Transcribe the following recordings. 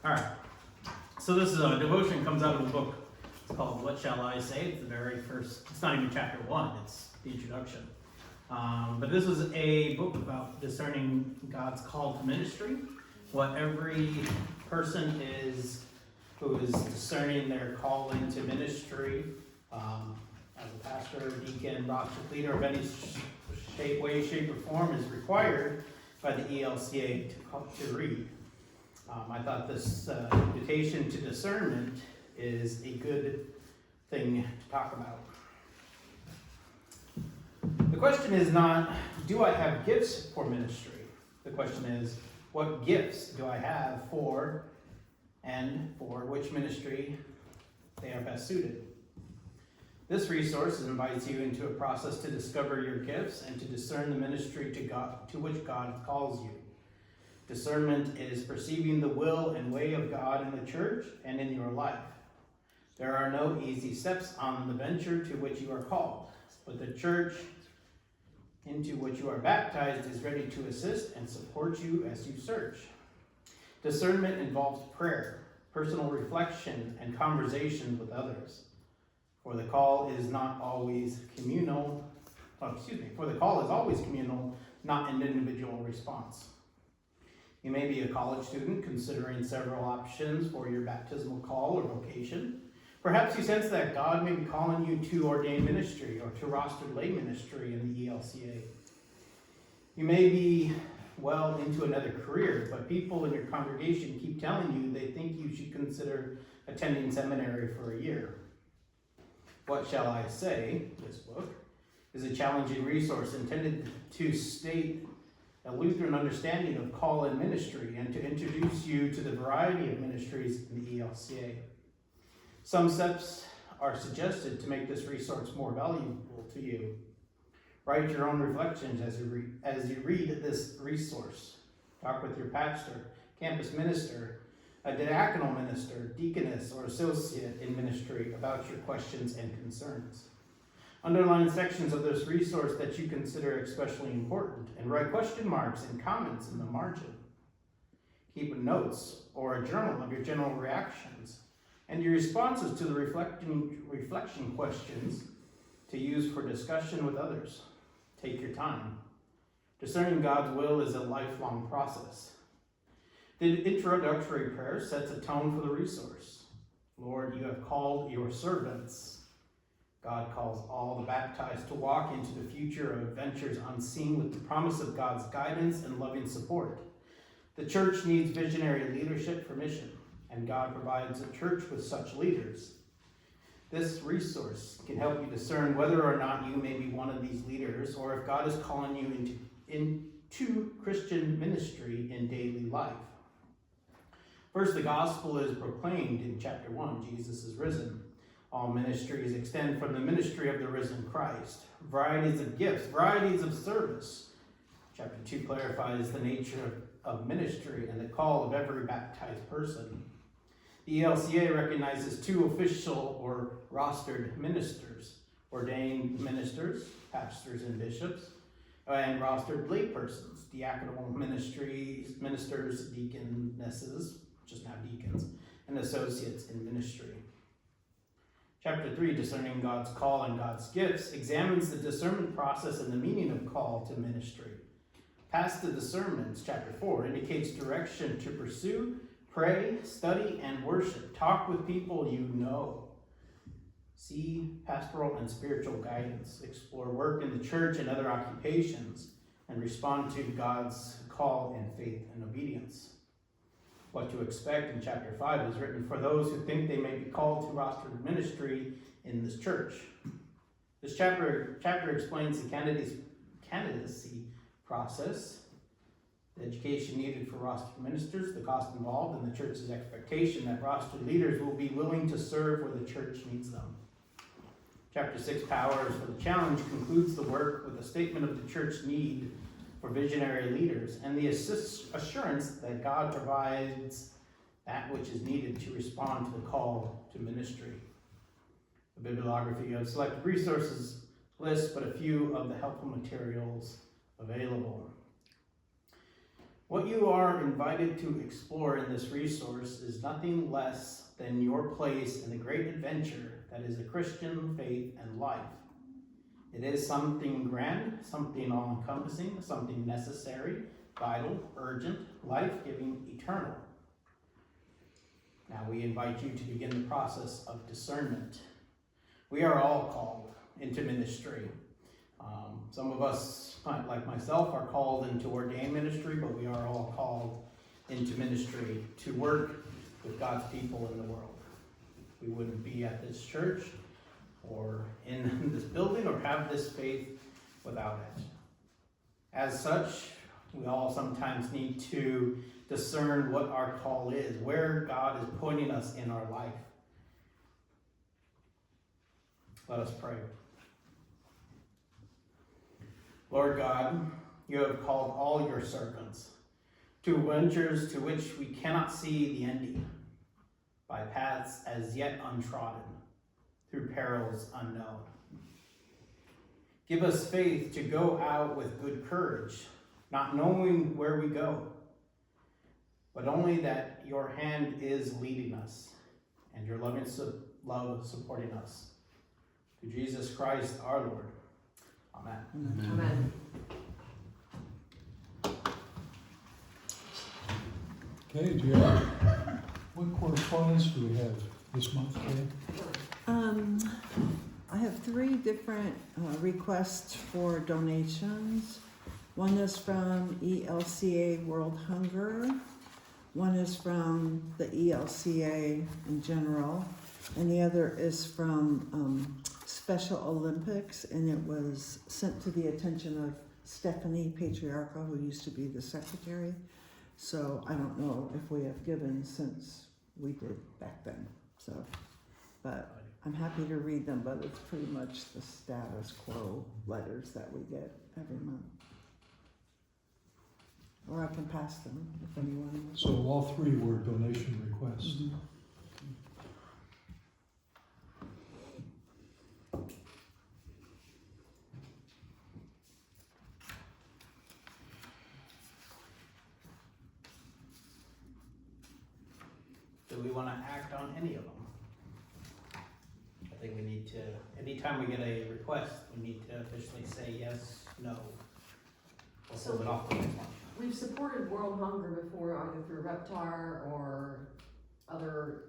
All right. So this is a devotion comes out of a book. It's called "What Shall I Say?" It's the very first. It's not even chapter 1. It's the introduction. But this is a book about discerning God's call to ministry. What every person who is discerning their call into ministry, as a pastor, deacon, roster leader of any way, shape, or form, is required by the ELCA to read. I thought this invitation to discernment is a good thing to talk about. The question is not, do I have gifts for ministry? The question is, what gifts do I have for which ministry they are best suited? This resource invites you into a process to discover your gifts and to discern the ministry to which God calls you. Discernment is perceiving the will and way of God in the church and in your life. There are no easy steps on the venture to which you are called, but the church into which you are baptized is ready to assist and support you as you search. Discernment involves prayer, personal reflection, and conversation with others. For the call is always communal, not an individual response. You may be a college student considering several options for your baptismal call or vocation. Perhaps you sense that God may be calling you to ordained ministry or to rostered lay ministry in the ELCA. You may be well into another career, but people in your congregation keep telling you they think you should consider attending seminary for a year. What Shall I Say? This book is a challenging resource intended to state a Lutheran understanding of call and ministry and to introduce you to the variety of ministries in the ELCA. Some steps are suggested to make this resource more valuable to you. Write your own reflections as you read this resource. Talk with your pastor, campus minister, a diaconal minister, deaconess, or associate in ministry about your questions and concerns. Underline sections of this resource that you consider especially important and write question marks and comments in the margin. Keep notes or a journal of your general reactions and your responses to the reflection questions to use for discussion with others. Take your time. Discerning God's will is a lifelong process. The introductory prayer sets a tone for the resource. Lord, you have called your servants. God calls all the baptized to walk into the future of adventures unseen with the promise of God's guidance and loving support. The church needs visionary leadership for mission, and God provides a church with such leaders. This resource can help you discern whether or not you may be one of these leaders, or if God is calling you into Christian ministry in daily life. First, the gospel is proclaimed in chapter 1, Jesus is risen. All ministries extend from the ministry of the risen Christ. Varieties of gifts, varieties of service. Chapter 2 clarifies the nature of ministry and the call of every baptized person. The ELCA recognizes two official or rostered ministers, ordained ministers, pastors and bishops, and rostered laypersons, diaconal ministers, deaconesses, just now deacons, and associates in ministry. Chapter 3, Discerning God's Call and God's Gifts, examines the discernment process and the meaning of call to ministry. Past the discernments, chapter 4, indicates direction to pursue, pray, study, and worship. Talk with people you know. See pastoral and spiritual guidance. Explore work in the church and other occupations, and respond to God's call in faith and obedience. What to expect in chapter 5 is written for those who think they may be called to rostered ministry in this church. This chapter explains the candidacy process, the education needed for rostered ministers, the cost involved, and the church's expectation that rostered leaders will be willing to serve where the church needs them. Chapter 6, Powers for the Challenge, concludes the work with a statement of the church need for visionary leaders and the assurance that God provides that which is needed to respond to the call to ministry. The bibliography of selected resources lists but a few of the helpful materials available. What you are invited to explore in this resource is nothing less than your place in the great adventure that is a Christian faith and life. It is something grand, something all-encompassing, something necessary, vital, urgent, life-giving, eternal. Now we invite you to begin the process of discernment. We are all called into ministry. Some of us, like myself, are called into ordained ministry, but we are all called into ministry to work with God's people in the world. We wouldn't be at this church or in this building or have this faith without it. As such, we all sometimes need to discern what our call is, where God is pointing us in our life. Let us pray. Lord God, you have called all your servants to ventures to which we cannot see the ending, by paths as yet untrodden, through perils unknown. Give us faith to go out with good courage, not knowing where we go, but only that your hand is leading us and your loving love supporting us. Through Jesus Christ our Lord. Amen. Amen. Okay, what correspondence do we have this month, Kay? I have 3 different requests for donations. One is from ELCA World Hunger. One is from the ELCA in general. And the other is from Special Olympics, and it was sent to the attention of Stephanie Patriarca, who used to be the secretary. So I don't know if we have given since we did back then. So, but I'm happy to read them, but it's pretty much the status quo letters that we get every month. Or I can pass them if anyone wants. So all 3 were donation requests. Mhm. Do we want to act on any of them? I think we need to, anytime we get a request, we need to officially say yes, no. We'll So- hold it off the next one. We've supported World Hunger before, either through Reptar or other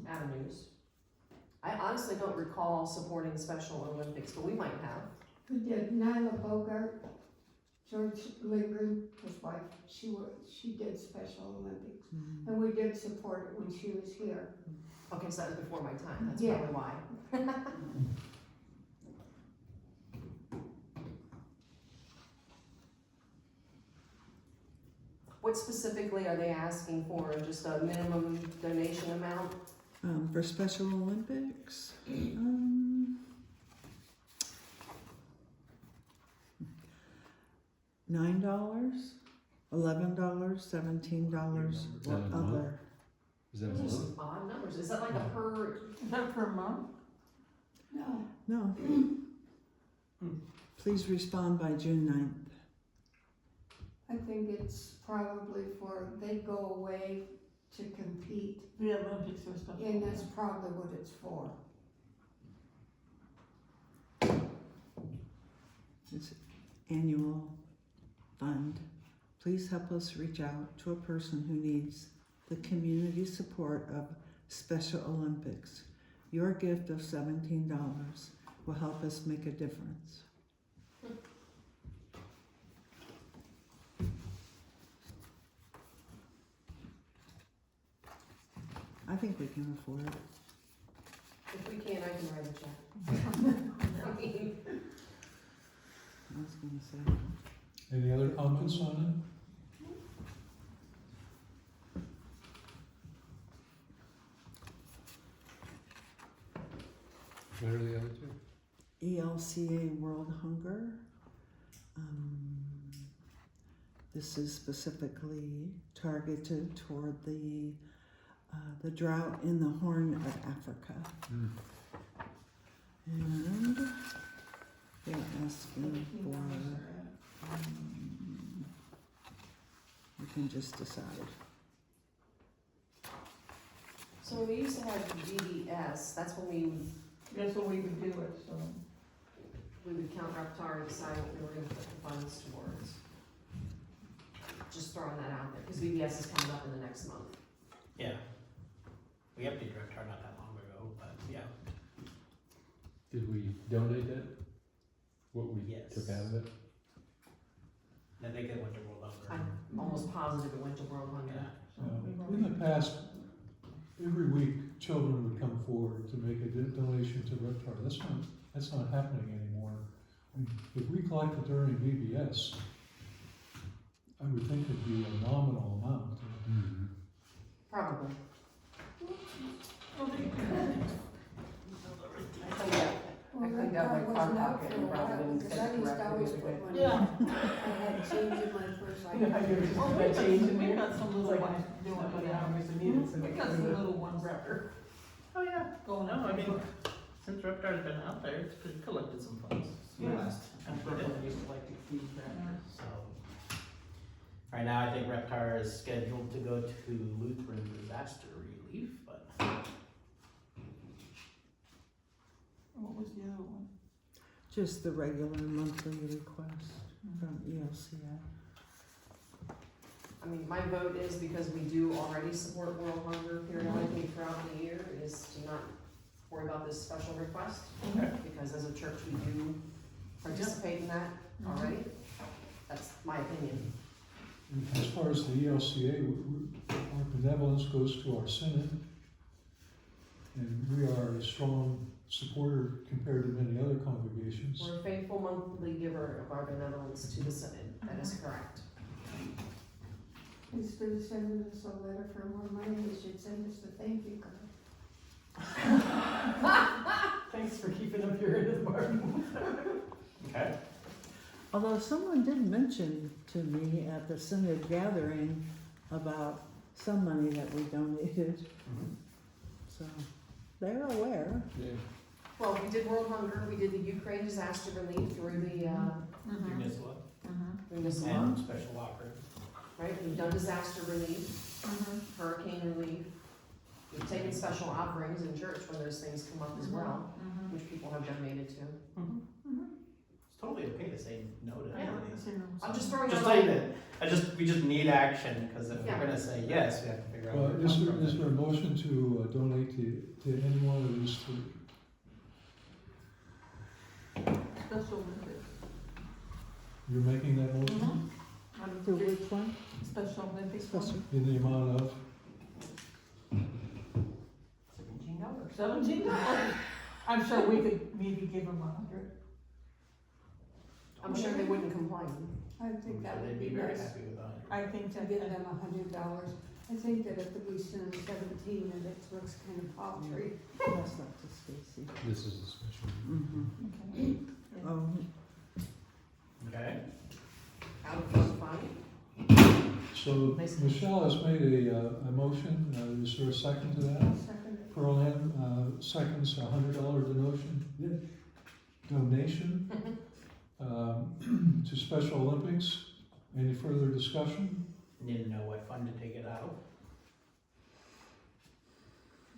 avenues. I honestly don't recall supporting Special Olympics, but we might have. We did Nyla Bogart, George Lindgren, his wife, she did Special Olympics. Mhm. And we did support it when she was here. Okay, so that was before my time, that's Yeah. probably why. What specifically are they asking for, just a minimum donation amount? For Special Olympics, $9, $11, $17, or that a month? other. Is that Those all? are some odd numbers, is that like a per, Not per month? No. No. Please respond by June 9th. I think it's probably they go away to compete, The Olympics or stuff. and that's probably what it's for. It's annual fund. Please help us reach out to a person who needs the community support of Special Olympics. Your gift of $17 will help us make a difference. I think we can afford it. if we can, I can write a check. I mean, I was gonna say. Any other comments on it? What are the other 2? ELCA World Hunger. This is specifically targeted toward the drought in the Horn of Africa. And they're asking for, which can just decide. So we used to have GDS, that's when That's what we would do it, so. we would count Reptar and decide what we were gonna put the funds towards. Just throwing that out there, cause VBS is coming up in the next month. Yeah. We updated Reptar not that long ago, but yeah. Did we donate that? What we Yes. took out of it? I think it went to World Hunger. I'm almost positive it went to World Hunger. Yeah. In the past, every week, children would come forward to make a donation to Reptar. That's not happening anymore. If we collected during VBS, I would think it'd be a nominal amount. Probably. Well, cleaned that out my car car wasn't out pocket for a and probably while, didn't because set I it used to correctly always the put other one day. in. I had change in my purse, I Yeah, had. you were just Oh, that change in we there. got some It's little like, ones doing doing what it. hours and needed, so We got some little ones wrapper. Oh, yeah. going No, up. I mean, since Reptar's been out there, it's collected some funds. Yeah. Last time we did it. used to like to feed that. So, right now, I think Reptar is scheduled to go to Lutheran disaster relief, but What was the other one? Just the regular monthly request from E ELCA. I mean, my vote is because we do already support World Hunger periodically throughout the year, is to not worry about this special request. Okay. Because as a church, we do participate in that already. That's my opinion. As far as the ELCA, our benevolence goes to our synod, and we are a strong supporter compared to many other congregations. We're a faithful monthly giver of our benevolence to the synod, that is correct. Instead of sending us a letter for more money, they should send us a thank you card. Thanks for keeping up your end of the bargain. okay. Although someone did mention to me at the synod gathering about some money that we donated, Mhm. so they're aware. Yeah. Well, we did World Hunger, we did the Ukraine disaster relief through the, Municipal municipal, and special operative. right? We've done disaster relief, hurricane relief. We've taken special offerings in church when those things come up as well, which people have donated to. It's totally okay to say no to Yeah. anything. I'm just throwing Just out. say that, we just need action, because if Yeah. we're gonna say yes, we have to figure out. Well, where it is comes there, from. is there a motion to donate to any one of these three? Special Olympics. You're making that motion For which one? Special Olympics. one. Special. in the amount of? $17. $17. I'm sure we could maybe give them 100. I'm sure they wouldn't complain. I I'm think sure that would they'd be be very nice happy with that. I think to that, give them $100. I think that if we send 17, and it looks kind of paltry. That's not to Stacy. This is a special. okay. Yeah. Oh, Okay, Out of fund fund. So Michelle has made a motion, is there a second to that? I'll second it. Pearl Ann, seconds, $100 donation, to Special Olympics. Any further discussion? need to know what fund to take it out of.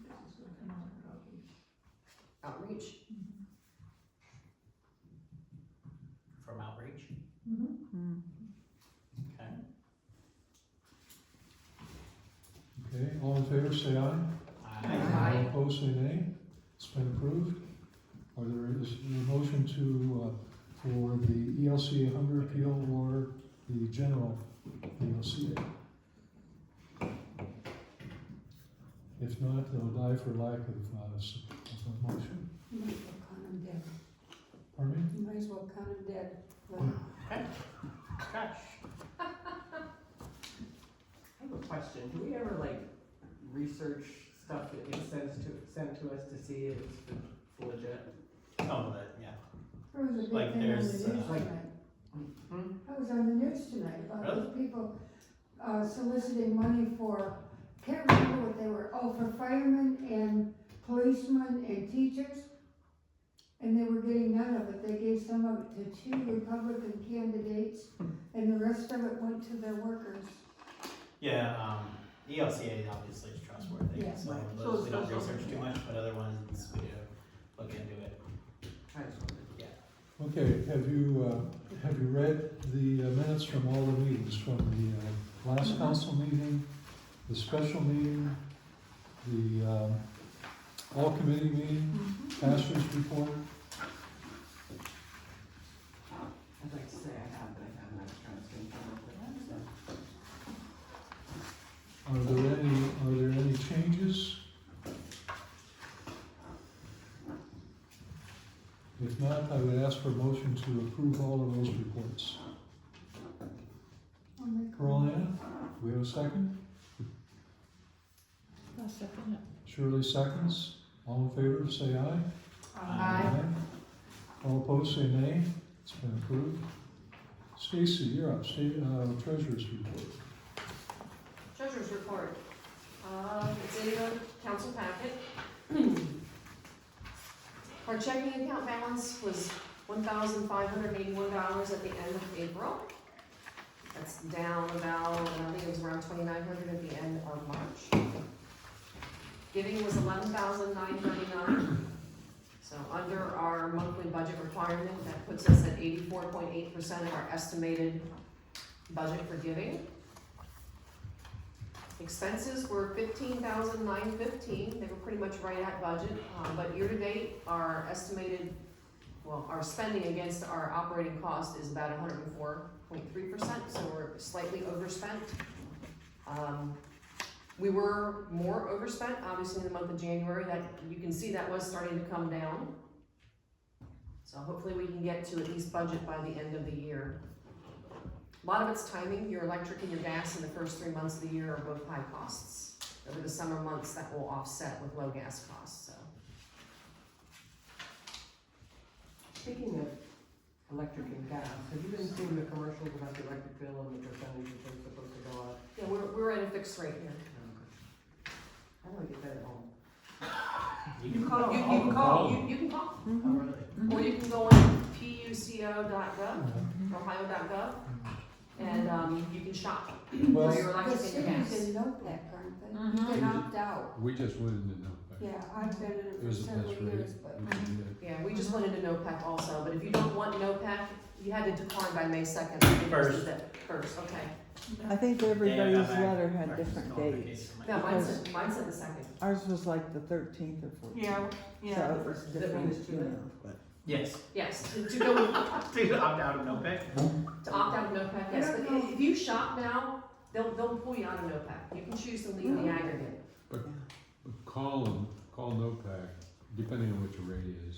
This is looking on outreach. Outreach. From outreach, mm. okay? Okay, all in favor, say aye. Aye. All opposed, say nay. It's been approved. Are there, is there a motion to, for the ELCA Hunger Appeal or the general ELCA? If not, they'll die for lack of a motion. You might as well count them dead. Pardon me? You might as well count them dead. Okay, gosh. I have a question. Do we ever like research stuff that gets sent to us to see if it's legit? Some of it, yeah. There was a big Like thing on the there's, news like- tonight. Hmm? I was on the news tonight about those people soliciting money for, can't remember what they were, for firemen and policemen and teachers. And they were getting none of it. They gave some of it to 2 Republican candidates, and the rest of it went to their workers. Yeah, ELCA obviously is trustworthy, Yeah. so Right. those So we don't special- research too much, but other ones, we do look into it. I just wondered. Okay, have you read the minutes from all the meetings, from the last council meeting, the special meeting, the all committee meeting, pastor's report? I'd like to say I have, but I haven't had a chance to inform Are there any changes? If not, I would ask for a motion to approve all of those reports. I'll make a- Carolina, we have a second? I'll second Shirley seconds. All in favor, say aye. Aye. All opposed, say nay. It's been approved. Stacy, you're up. Treasurer's report. Treasurer's report. It's in the council packet. Our checking account balance was $1,581 at the end of April. That's down about, I think it was around $2,900 at the end of March. Giving was $11,939. So under our monthly budget requirement, that puts us at 84.8% of our estimated budget for giving. Expenses were $15,915, they were pretty much right at budget, but year-to-date, our estimated, our spending against our operating cost is about 104.3%, so we're slightly overspent. We were more overspent, obviously, in the month of January, that, you can see that was starting to come down. So hopefully we can get to at least budget by the end of the year. A lot of it's timing. Your electric and your gas in the first 3 months of the year are both high costs. Over the summer months, that will offset with low gas costs, so. Speaking of electric and gas, have you been seeing the commercials about the electric bill and the percentage that they're supposed to go up? Yeah, we're at a fixed rate here. How do I get that at home? You can call. You can call, you can call, Oh, really? or you can go on puco.gov, ohio.gov, and you can shop for your Well, The electric and your gas. cities in NOPEC, aren't they? You can opt out. We just went into no Yeah, I've been in it It for was the several best rate. years, but Yeah, we just went into NOPEC also, but if you don't want NOPEC, you had to decline by May 2nd. First. First, okay. I think Yeah, I got everybody's back. letter had Breakfast different qualification dates. for my- No, mine's at the second. Ours was like the 13th or 14th. Yeah, yeah. So it was Does that mean different, it's too you late? know, but. Yes, Yes, to go, to opt out of NOPEC. to opt out of NOPEC, yes, I but don't know. if you shop now, they'll pull you out of NOPEC. You can choose to leave the aggregate. Call them, call NOPEC, depending on what your rate is,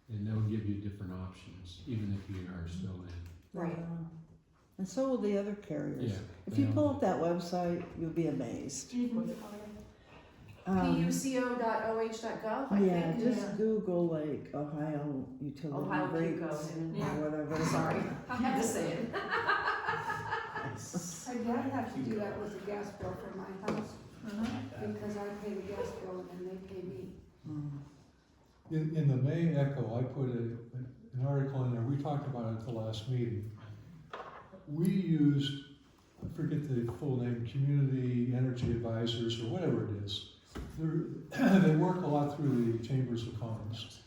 and they'll give you different options, even if you are still in. Right. And so will the other carriers. Yeah. If you they pull all- up that website, you'll be amazed. What's it called again? puco.oh.gov, I Yeah, think. just Google like Ohio utility Ohio rates PUCO, and- or Yeah. whatever. Sorry, I had to say it. I did have to do that with the gas bill for my house, Uh-huh. because I pay the gas bill and they pay me. Mm. In the May Echo, I put an article in there, we talked about it at the last meeting. We used, I forget the full name, Community Energy Advisors or whatever it is. They work a lot through the Chambers of Commerce.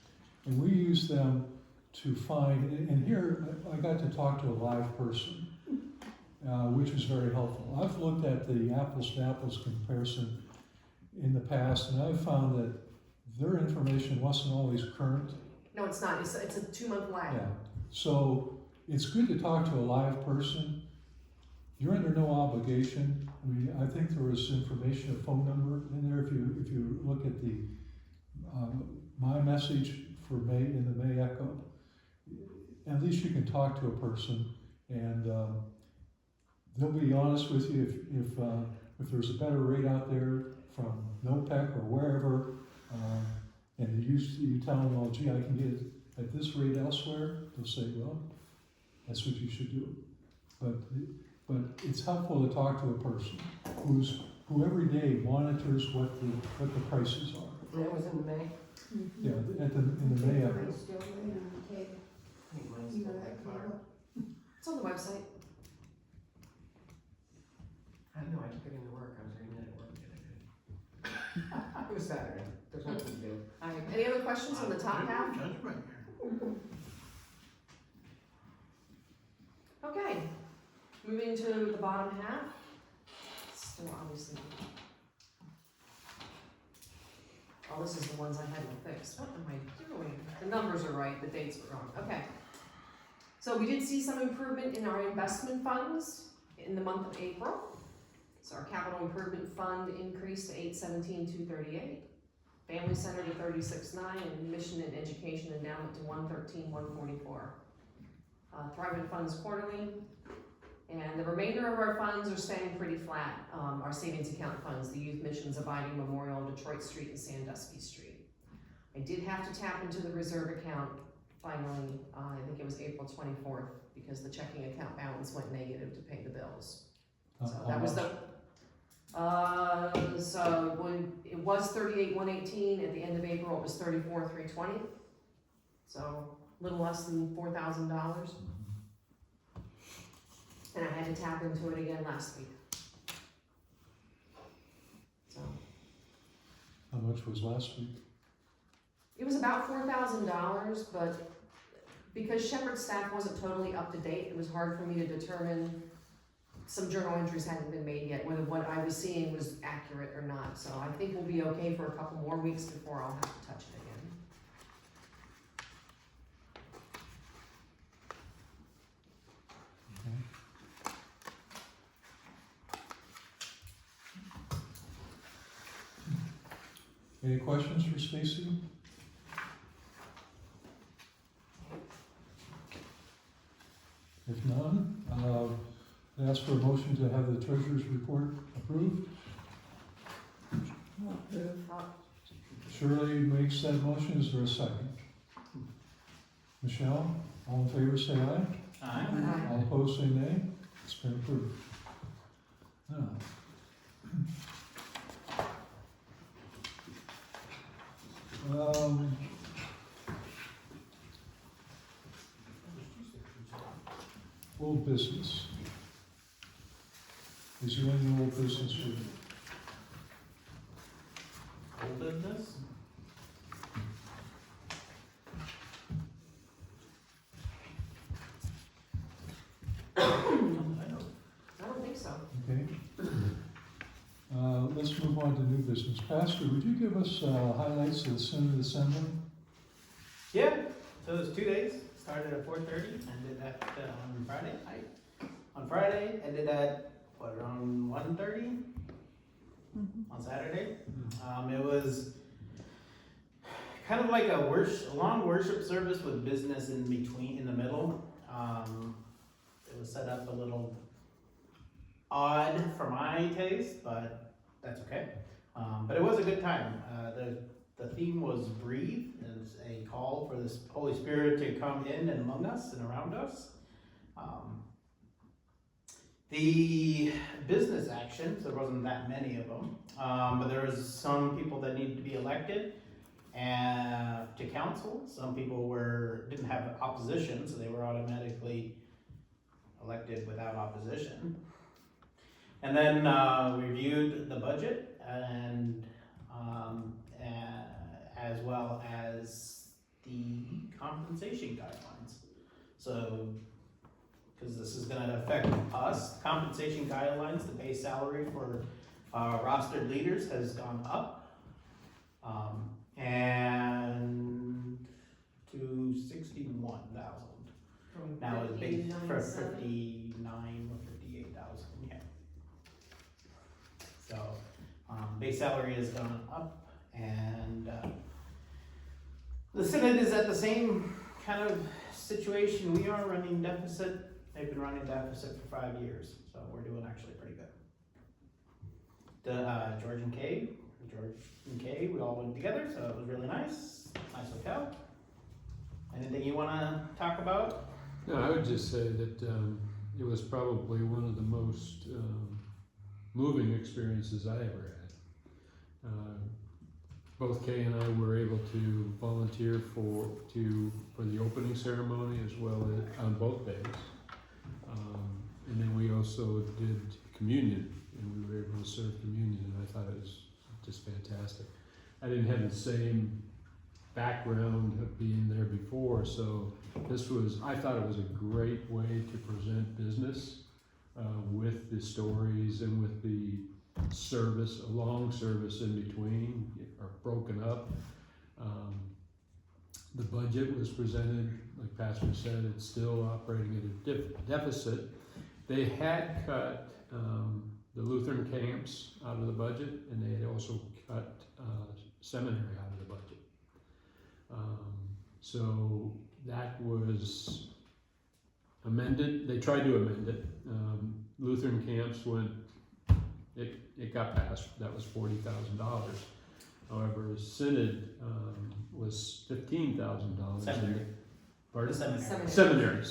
And we use them to find, and here I got to talk to a live person, which was very helpful. I've looked at the apples to apples comparison in the past, and I've found that their information wasn't always current. No, it's not, it's a 2-month lag. Yeah, so it's good to talk to a live person. You're under no obligation. I mean, I think there was information, a phone number in there. If you look at the my message for May in the May Echo, at least you can talk to a person, and they'll be honest with you if there's a better rate out there from NOPEC or wherever. And you tell them, well, gee, I can get it at this rate elsewhere. They'll say, well, that's what you should do. But it's helpful to talk to a person who every day monitors what the prices are. And that was in May? Yeah, in the May. They still wait on the table, I think mine's you still know, that that far. cable. It's on the website. I know, I took it in questions on the top half? Judgment here. Okay, moving to the bottom half. Still obviously. Oh, this is the ones I hadn't fixed. What am I doing? The numbers are right, the dates were wrong. Okay. So we did see some improvement in our investment funds in the month of April. So our capital improvement fund increased to $817,238. Family Center to $36,900, and Mission and Education Endowment to $113,144. Thrivent funds quarterly, and the remainder of our funds are staying pretty flat. Our savings account funds, the Youth Missions Abiding Memorial, Detroit Street and Sandusky Street. I did have to tap into the reserve account finally, I think it was April 24th, because the checking account balance went negative to pay the bills. So that was the, so when it was 38,118, at the end of April it was 34,320. So a little less than $4,000. And I had to tap into it again last week. So How much was last week? it was about $4,000, but because Shepherd's staff wasn't totally up to date, it was hard for me to determine. Some journal entries hadn't been made yet, whether what I was seeing was accurate or not. So I think we'll be okay for a couple more weeks before I'll have to touch it again. Any questions for Stacy? If none, I ask for a motion to have the treasurer's report approved. I'll approve. Shirley makes that motion, is there a second? Michelle, all in favor say aye. Aye. All opposed say nay. It's been approved. Now. Old business. Is there any old business for Old business? I don't think so. Okay. Let's move on to new business. Pastor, would you give us highlights of the Synod Assembly? Yeah, so it was 2 days, started at 4:30, ended at, on Friday night. On Friday, ended at, around 1:30 on Saturday. It was kind of like a long worship service with business in between, in the middle. It was set up a little odd for my taste, but that's okay. But it was a good time. The theme was breathe. It's a call for the Holy Spirit to come in and among us and around us. The business actions, there wasn't that many of them, but there was some people that needed to be elected and to council. Some people didn't have opposition, so they were automatically elected without opposition. And then we reviewed the budget and as well as the compensation guidelines. So, because this is going to affect us, compensation guidelines, the base salary for rostered leaders has gone up, and to 61,000. Now it's base for 59 or 58,000. Yeah. So base salary has gone up, and the Synod is at the same kind of situation. We are running deficit. They've been running deficit for 5 years, so we're doing actually pretty good. The George and Kay, we all went together, so it was really nice. Nice hotel. Anything you want to talk about? No, I would just say that it was probably one of the most moving experiences I ever had. Both Kay and I were able to volunteer for the opening ceremony as well as on both days. And then we also did communion, and we were able to serve communion, and I thought it was just fantastic. I didn't have the same background of being there before, so I thought it was a great way to present business with the stories and with the service, a long service in between, or broken up. The budget was presented, like Pastor said, it's still operating at a deficit. They had cut the Lutheran camps out of the budget, and they had also cut seminary out of the budget. So that was amended. They tried to amend it. Lutheran camps it got passed. That was $40,000. However, synod was $15,000. Seminary. Pardon? Seminary.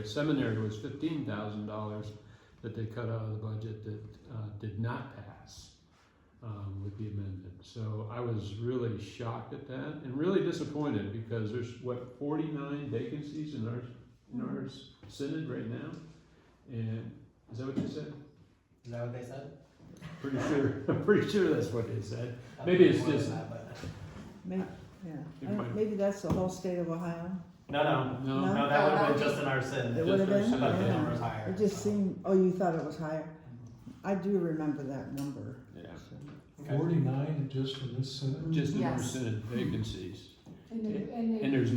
Seminary was $15,000 that they cut out of the budget that did not pass with the amendment. So I was really shocked at that and really disappointed because there's 49 vacancies in our synod right now, and is that what you said? Is that what they said? I'm pretty sure that's what they said. Maybe it's just. Maybe, maybe that's the whole state of Ohio. No, No? that would have been just in our sin. It would have been? I thought the Yeah. number was higher. It just seemed, oh, you thought it was higher? I do remember that number. Yeah. Okay. 49 just in this synod? Just in our Yes. synod vacancies. And And there's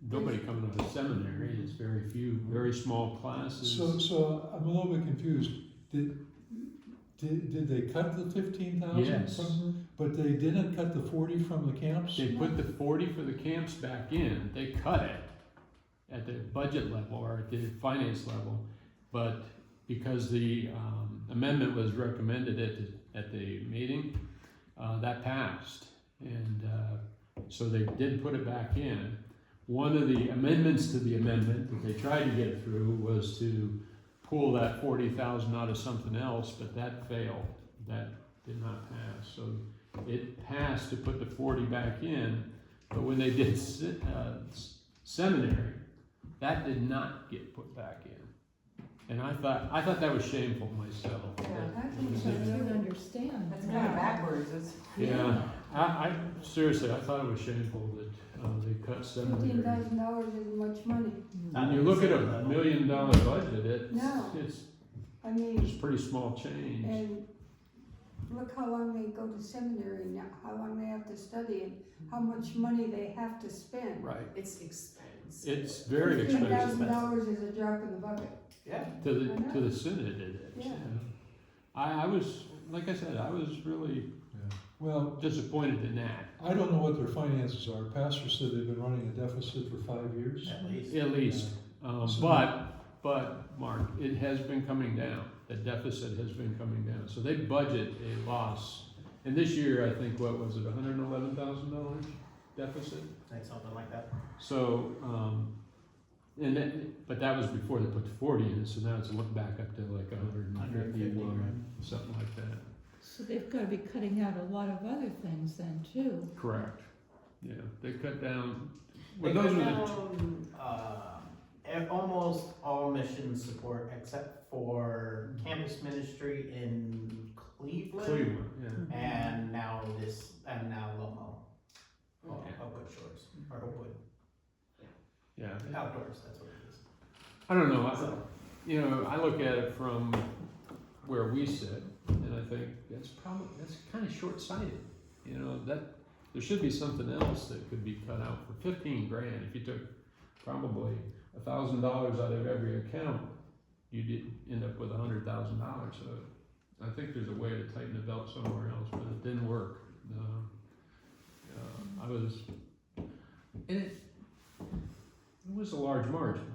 nobody coming out of seminary. It's very few, very small classes. So I'm a little bit confused. Did they cut the 15,000 Yes. from, but they didn't cut the 40 from the camps? They put the 40 for the camps back in. They cut it at the budget level or at the finance level, but because the amendment was recommended at the meeting, that passed, and so they did put it back in. One of the amendments to the amendment that they tried to get through was to pull that 40,000 out of something else, but that failed. That did not pass. So it passed to put the 40 back in, but when they did seminary, that did not get put back in. And I thought that was shameful myself. I don't understand. That's kind of backwards, it's. Yeah, I seriously, I thought it was shameful that they cut seminary. $15,000 isn't much money. When you look at a $1 million budget, No. it's I mean, pretty small change. and look how long they go to seminary now, how long they have to study and how much money they have to spend. Right. It's expensive. It's very expensive. $15,000 is a drop in the bucket. Yeah. To the synod it is. Yeah. I was, like I said, I was really Well, disappointed in that. I don't know what their finances are. Pastor said they've been running a deficit for 5 years. At least. At least. So- But Mark, it has been coming down. The deficit has been coming down. So they budget a loss. And this year, I think, what was it, $111,000 deficit? I think something like that. So, but that was before they put the 40 in, so now it's looked back up to like 151, something like that. So they've got to be cutting out a lot of other things then too. Correct. Yeah, they cut down. They Well, those cut were the down, almost all mission support except for campus ministry in Cleveland. Cleveland. Yeah. And now Lomo. Oakwood Shores, or Oakwood, Yeah. outdoors, that's what it is. I don't know. I look at it from where we sit, and I think that's kind of short-sighted. That there should be something else that could be cut out for 15 grand. If you took probably $1,000 out of every account, you did end up with $100,000. So I think there's a way to tighten the belt somewhere else, but it didn't work. It was a large margin.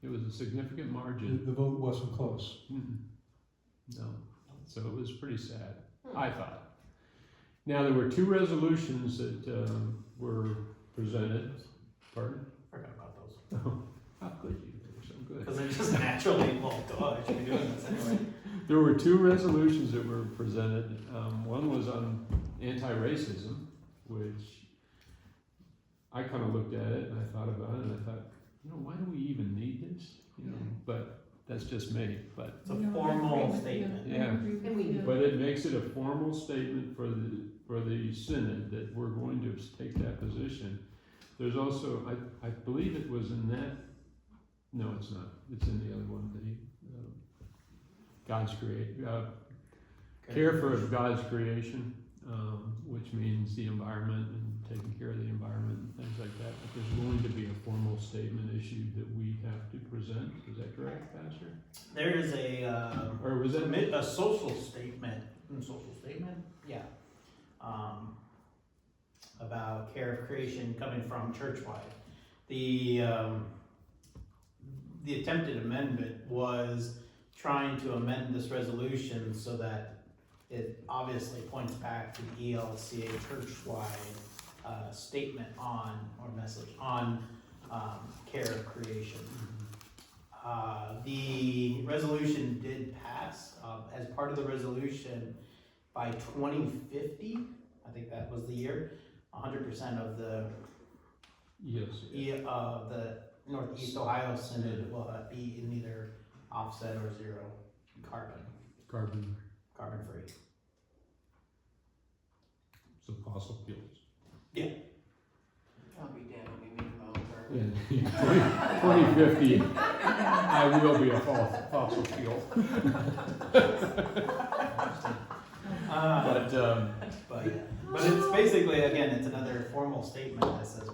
It was a significant margin. The vote wasn't close. No. So it was pretty sad, I thought. Now, there were 2 resolutions that were presented. Pardon? Forgot about those. How could you? They were so good. Because they're just naturally, I should be doing this anyway. There were 2 resolutions that were presented. One was on anti-racism, which I kind of looked at it and I thought about it and I thought, why do we even need this? But that's just me. But It's a formal statement. Yeah. And we But it makes it a formal statement for for the synod that we're going to take that position. There's also, I believe it was in that, no, it's not, it's in the other one, God's care for God's creation, which means the environment and taking care of the environment and things like that. But there's going to be a formal statement issued that we have to present. Is that correct, Pastor? There is a, Or was it? a social statement, yeah, about care of creation coming from churchwide. The attempted amendment was trying to amend this resolution so that it obviously points back to the ELCA churchwide statement on, or message on, care of creation. The resolution did pass, as part of the resolution by 2050, I think that was the year, 100% of the Yes. the Northeast Ohio Synod will be in either offset or zero carbon free. So fossil fuels. I'll be damned, we make them all In 2050, I will be a fossil fuel. But it's basically, again, it's another formal statement that says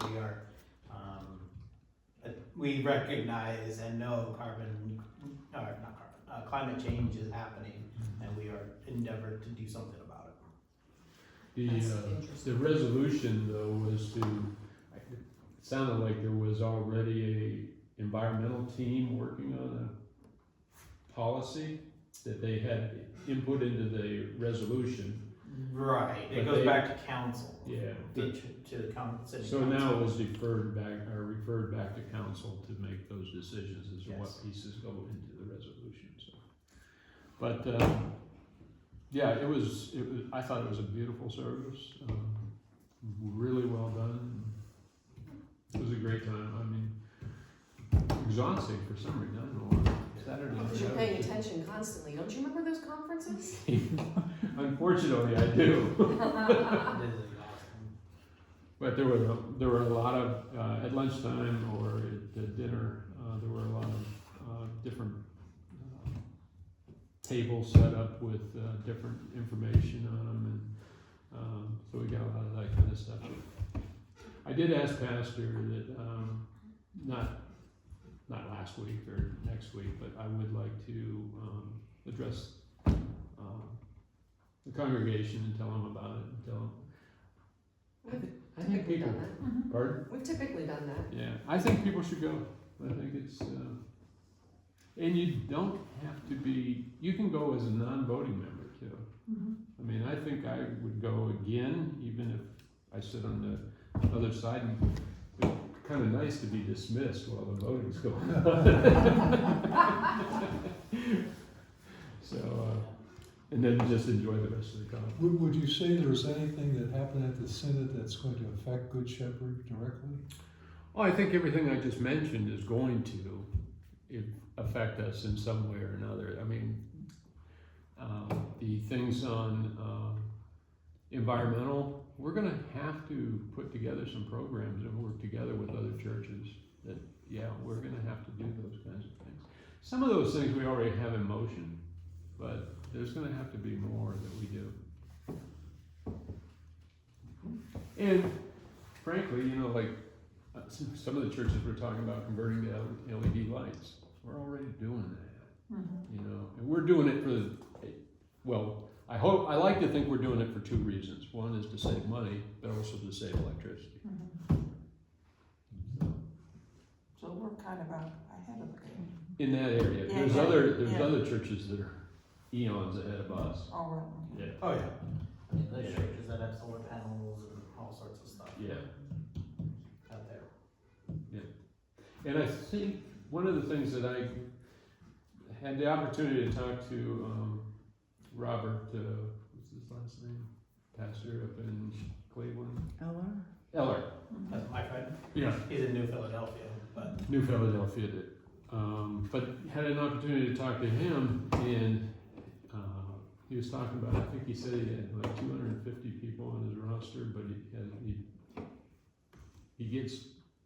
we recognize and know climate change is happening, and we are endeavored to do something about it. The resolution though was to, it sounded like there was already a environmental team working on a policy that they had input into the resolution. Right, it But goes they- back to council. Yeah. To the city So council. now it was referred back to council to make those decisions as to what Yes. pieces go into the resolution, so. But, yeah, it was, I thought it was a beautiful service, really well done. It was a great time, I mean, exhausting for some reason, I don't know why. Saturday. Because you're paying attention constantly. Don't you remember those conferences? Unfortunately, I do. It is exhausting. But there were a lot of, at lunchtime or at dinner, there were a lot of different tables set up with different information on them, and so we got a lot of that kind of stuff. I did ask Pastor that, not last week or next week, but I would like to address the congregation and tell them about it, and tell them. I think Typically people, done that. pardon? We've typically done that. Yeah, I think people should go. I think it's, and you don't have to be, you can go as a non-voting member too. I mean, I think I would go again, even if I sit on the other side, and it's kind of nice to be dismissed while the voting's going on. So, and then just enjoy the rest of the conference. Would you say there's anything that happened at the Synod that's going to affect Good Shepherd directly? Well, I think everything I just mentioned is going to affect us in some way or another. I mean, the things on environmental, we're going to have to put together some programs and work together with other churches that, yeah, we're going to have to do those kinds of things. Some of those things we already have in motion, but there's going to have to be more that we do. And frankly, you know, like some of the churches we're talking about converting to LED lights, we're already doing that, you know, and we're doing it for, well, I like to think we're doing it for two reasons. One is to save money, but also to save electricity. So we're kind of ahead of the game. In that area, Yeah, there's yeah. other churches that are eons ahead of us. All right. Yeah. Oh, yeah. I mean, there's churches that have solar panels and all sorts of stuff Yeah. out there. And I think one of the things that I had the opportunity to talk to Robert, what's his last name? Pastor up in Cleveland. Eller. That's my friend. Yeah. He's in New Philadelphia, but New Philadelphia did. But had an opportunity to talk to him, and he was talking about, I think he said he had like 250 people on his roster, but he gets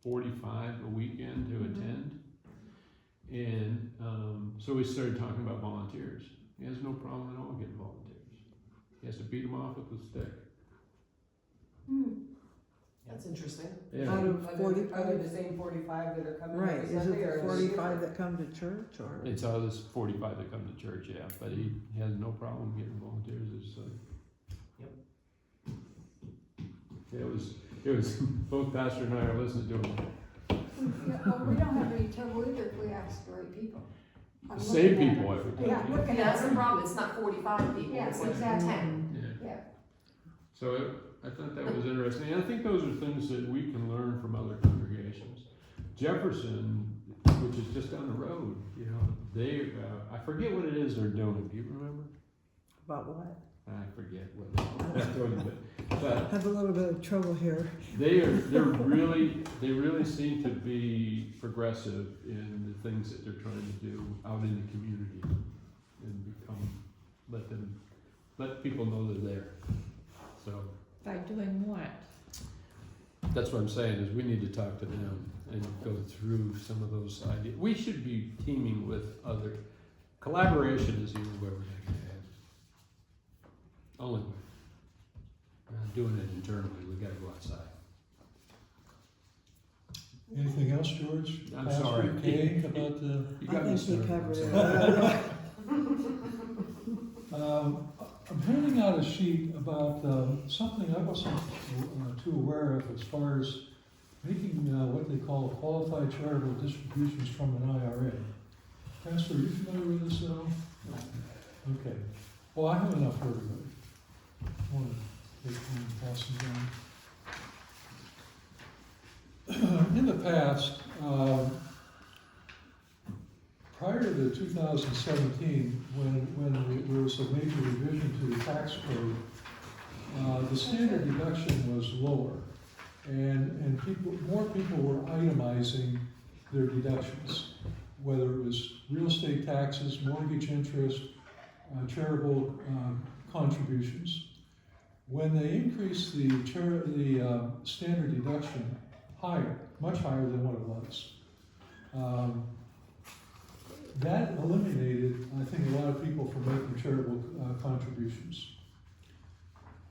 45 a weekend to attend. And so we started talking about volunteers. He has no problem at all getting volunteers. He has to beat them off with a stick. That's interesting. Yeah. Out of Are they 45, the same 45 that are coming right, every is Sunday, it or the is 45 that come to church, or? It's all this 45 that come to church, yeah, but he has no problem getting volunteers. It's, It was, both Pastor and I are listening to him. Well, we don't have any trouble either if we ask the right people. I'm Same looking at people it. every time. Yeah, looking Yeah, at that's the it. problem, it's not 45 people, Yeah, it's like exactly. 10. Yeah. Yeah. So I thought that was interesting. And I think those are things that we can learn from other congregations. Jefferson, which is just down the road, you know, they, I forget what it is they're doing. Do you remember? About what? I forget what they're doing, but Have a little bit of trouble here. they really seem to be progressive in the things that they're trying to do out in the community and let people know they're there. So By doing what? that's what I'm saying, is we need to talk to them and go through some of those ideas. We should be teaming with other, collaboration is the only way we're gonna have. Only way. Not doing it internally, we gotta go outside. Anything else, George? I'm Pastor sorry. Kay, about the, You I got me think he started. covered it. I'm handing out a sheet about something I wasn't too aware of as far as making what they call qualified charitable distributions from an IRA. Pastor, are you familiar with this at all? Okay. Well, I have enough for everybody. I want to take one and pass them down. In the past, prior to 2017, when there was a major revision to the tax code, the standard deduction was lower, and more people were itemizing their deductions, whether it was real estate taxes, mortgage interest, charitable contributions. When they increased the standard deduction higher, much higher than what it was, that eliminated, I think, a lot of people from making charitable contributions,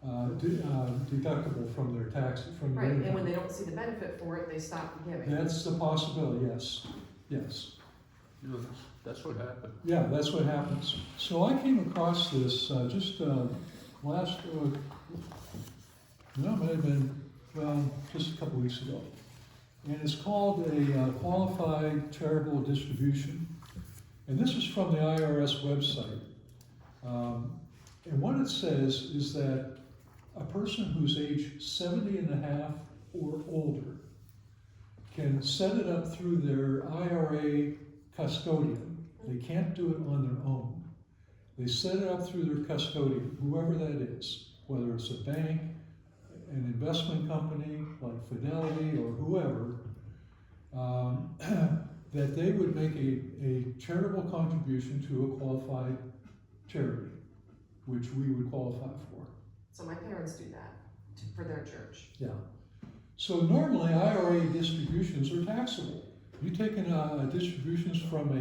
deductible from their taxes, from their Right, income. and when they don't see the benefit for it, they stop giving. That's the possibility, yes, yes. No, that's what happened. Yeah, that's what happens. So I came across this just last, no, it might have been, well, just a couple weeks ago. And it's called a qualified charitable distribution. And this is from the IRS website. And what it says is that a person who's age 70 and a half or older can set it up through their IRA custodian. They can't do it on their own. They set it up through their custodian, whoever that is, whether it's a bank, an investment company like Fidelity or whoever, that they would make a charitable contribution to a qualified charity, which we would qualify for. So my parents do that for their church. Yeah. So normally IRA distributions are taxable. You take distributions from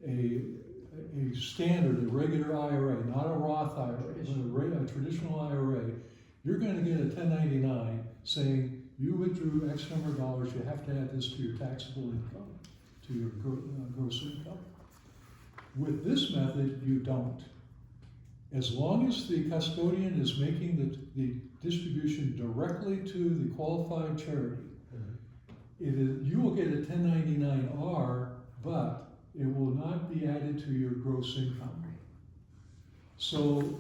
a standard, a regular IRA, not a Roth IRA, but a traditional IRA, you're going to get a 1099 saying you withdrew X number of dollars, you have to add this to your taxable income, to your gross income. With this method, you don't. As long as the custodian is making the distribution directly to the qualified charity, you will get a 1099-R, but it will not be added to your gross income. So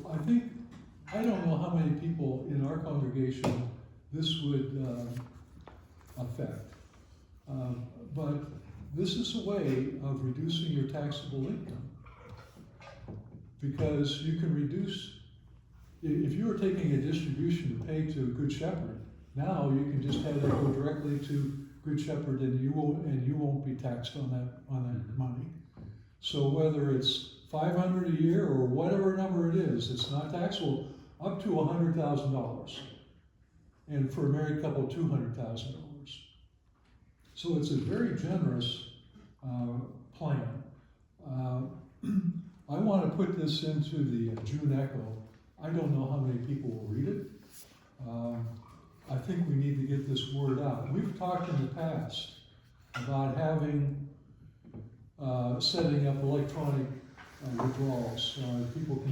I don't know how many people in our congregation this would affect, but this is a way of reducing your taxable income. Because you can reduce, if you were taking a distribution to pay to Good Shepherd, now you can just have that go directly to Good Shepherd, and you won't be taxed on that money. So whether it's $500 a year or whatever number it is, it's not taxable, up to $100,000. And for a married couple, $200,000. So it's a very generous plan. I want to put this into the June Echo. I don't know how many people will read it. I think we need to get this word out. We've talked in the past about having, setting up electronic withdrawals. People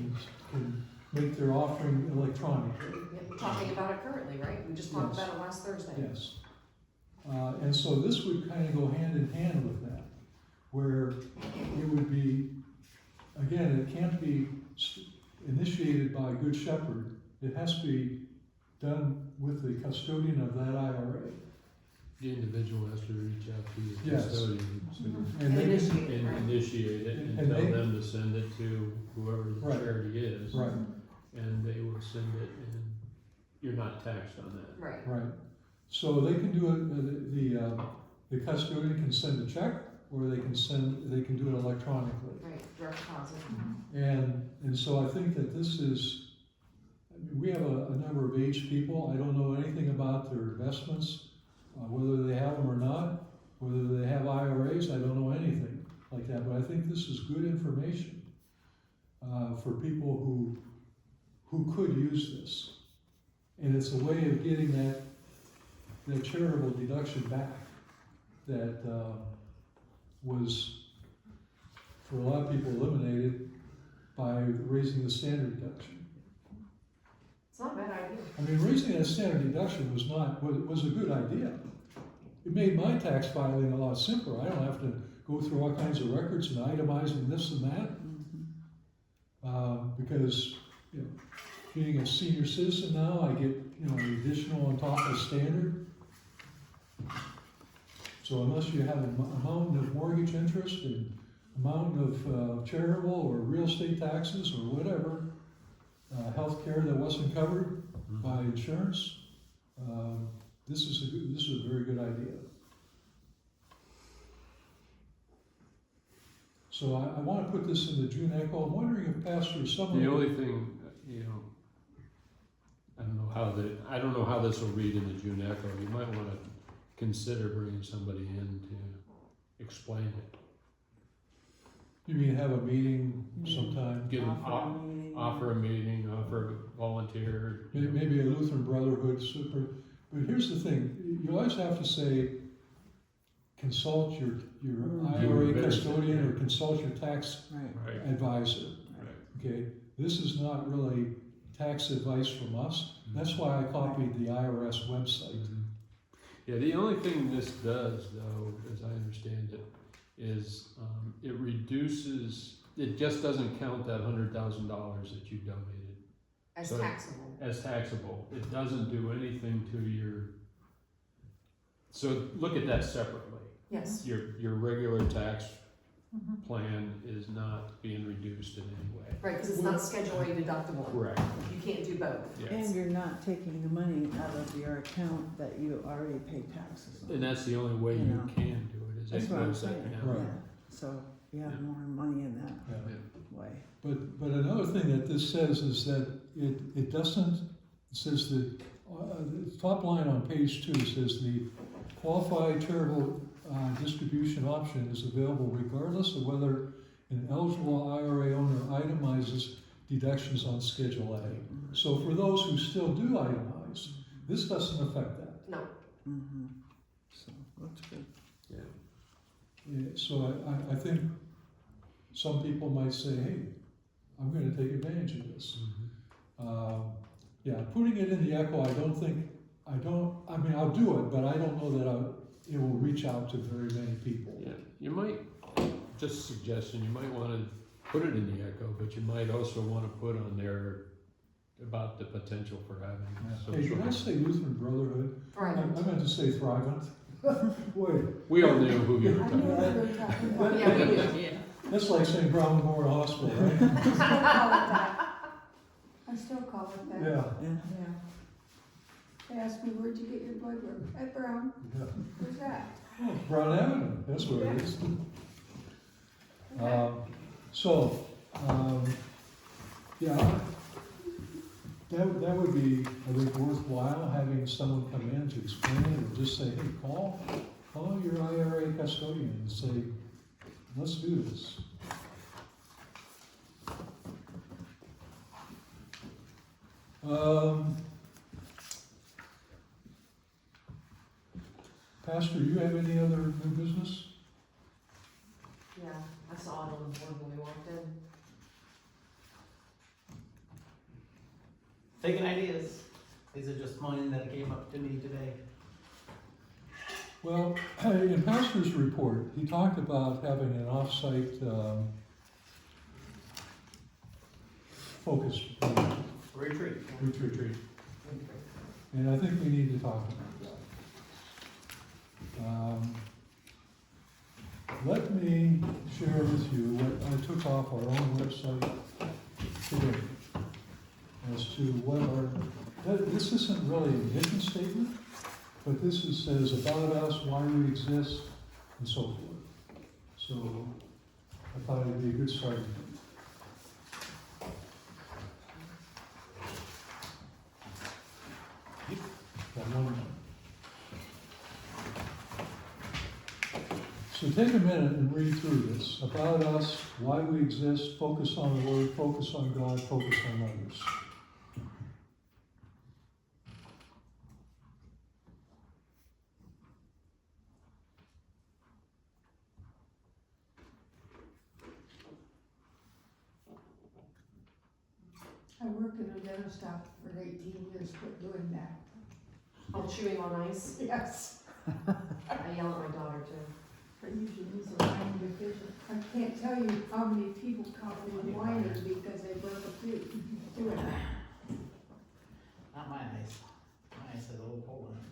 can make their offering electronically. Yep, we're talking about it currently, right? We just talked Yes. about it last Thursday. Yes. And so this would kind of go hand in hand with that, where it would be, again, it can't be initiated by Good Shepherd. It has to be done with the custodian of that IRA. The individual has to reach out to the Yes. custodian And they initiate it, and right? initiate it and And tell they- them to send it to whoever the Right. charity is. Right, And they will send it, and you're not taxed on that. Right. right. So they can do it, the custodian can send a check, or they can do it electronically. Right, direct deposit. And so I think that this is, I mean, we have a number of aged people. I don't know anything about their investments, whether they have them or not, whether they have IRAs. I don't know anything like that. But I think this is good information for people who could use this. And it's a way of getting that charitable deduction back that was, for a lot of people, eliminated by raising the standard deduction. It's not a bad idea. I mean, raising that standard deduction was a good idea. It made my tax filing a lot simpler. I don't have to go through all kinds of records and itemizing this and that. Because, you know, being a senior citizen now, I get, you know, an additional on top of standard. So unless you have an amount of mortgage interest and amount of charitable or real estate taxes or whatever, health care that wasn't covered by insurance, this is a very good idea. So I want to put this in the June Echo. I'm wondering if Pastor someone. The only thing, I don't know how this will read in the June Echo. You might want to consider bringing somebody in to explain it. You mean have a meeting sometime? Give them, Offer a meeting. offer a volunteer. Maybe a Lutheran Brotherhood super. But here's the thing: you always have to say, consult your IRA custodian or consult your tax Right. Right, advisor. right. Okay, this is not really tax advice from us. That's why I copied the IRS website. Yeah, the only thing this does, though, as I understand it, is it reduces, it just doesn't count that $100,000 that you donated As So- taxable. as taxable. It doesn't do anything to your, so look at that separately. Yes. Your regular tax plan is not being reduced in any way. Right, because it's not Schedule A deductible. Correct, You can't do both. yes. And you're not taking the money out of your account that you already paid taxes on. And that's the only way You you know. can do it, is That's it what I'm goes that saying, down. Right. yeah. So you have Yeah. more money in that Yeah. way. But another thing that this says is that it doesn't, it says the top line on page 2 says the qualified charitable distribution option is available regardless of whether an eligible IRA owner itemizes deductions on Schedule A. So for those who still do itemize, this doesn't affect that. No. Mm-hmm. So that's good. Yeah, so I think some people might say, hey, I'm gonna take advantage of this. Yeah, putting it in the Echo, I mean, I'll do it, but I don't know that it will reach out to very many people. Yeah, you might, just a suggestion, you might wanna put it in the Echo, but you might also wanna put on there about the potential for having Hey, social. did I say Lutheran Brotherhood? Right. I meant to say Thrivent. Wait, We all knew who you were I talking knew about. what you were talking about. Yeah, we do. that's like saying Brown Memorial Hospital, right? I still call it that. Yeah. Yeah. They asked me, where'd you get your blood work? At Brown. Yeah. Where's that? Brown Avenue, that's where it is. So, Yeah, that would be, I think, worthwhile, having someone come in to explain it, or just say, hey, call your IRA custodian and say, let's do this. Pastor, you have any other new business? Yeah, I saw it on the board when we walked in. Taking ideas. These are just mine that came up to me today. Well, in Pastor's report, he talked about having an off-site focus Retreat. retreat, and I think we need to talk about that. Let me share with you what I took off our own website today as to what this isn't really a mission statement, but this says about us, why we exist, and so forth. So I thought it'd be a good starting point. Got one more. So take a minute and read through this. About us, why we exist, focus on the Word, focus on God, focus on others. I worked in a dental shop for 18 years, quit doing that. Oh, chewing on ice. Yes. I yell at my daughter too. I usually use a line deficient. I can't tell you how many people come in whining because they broke a tooth doing that. Not my ice. My ice has a little hole in it.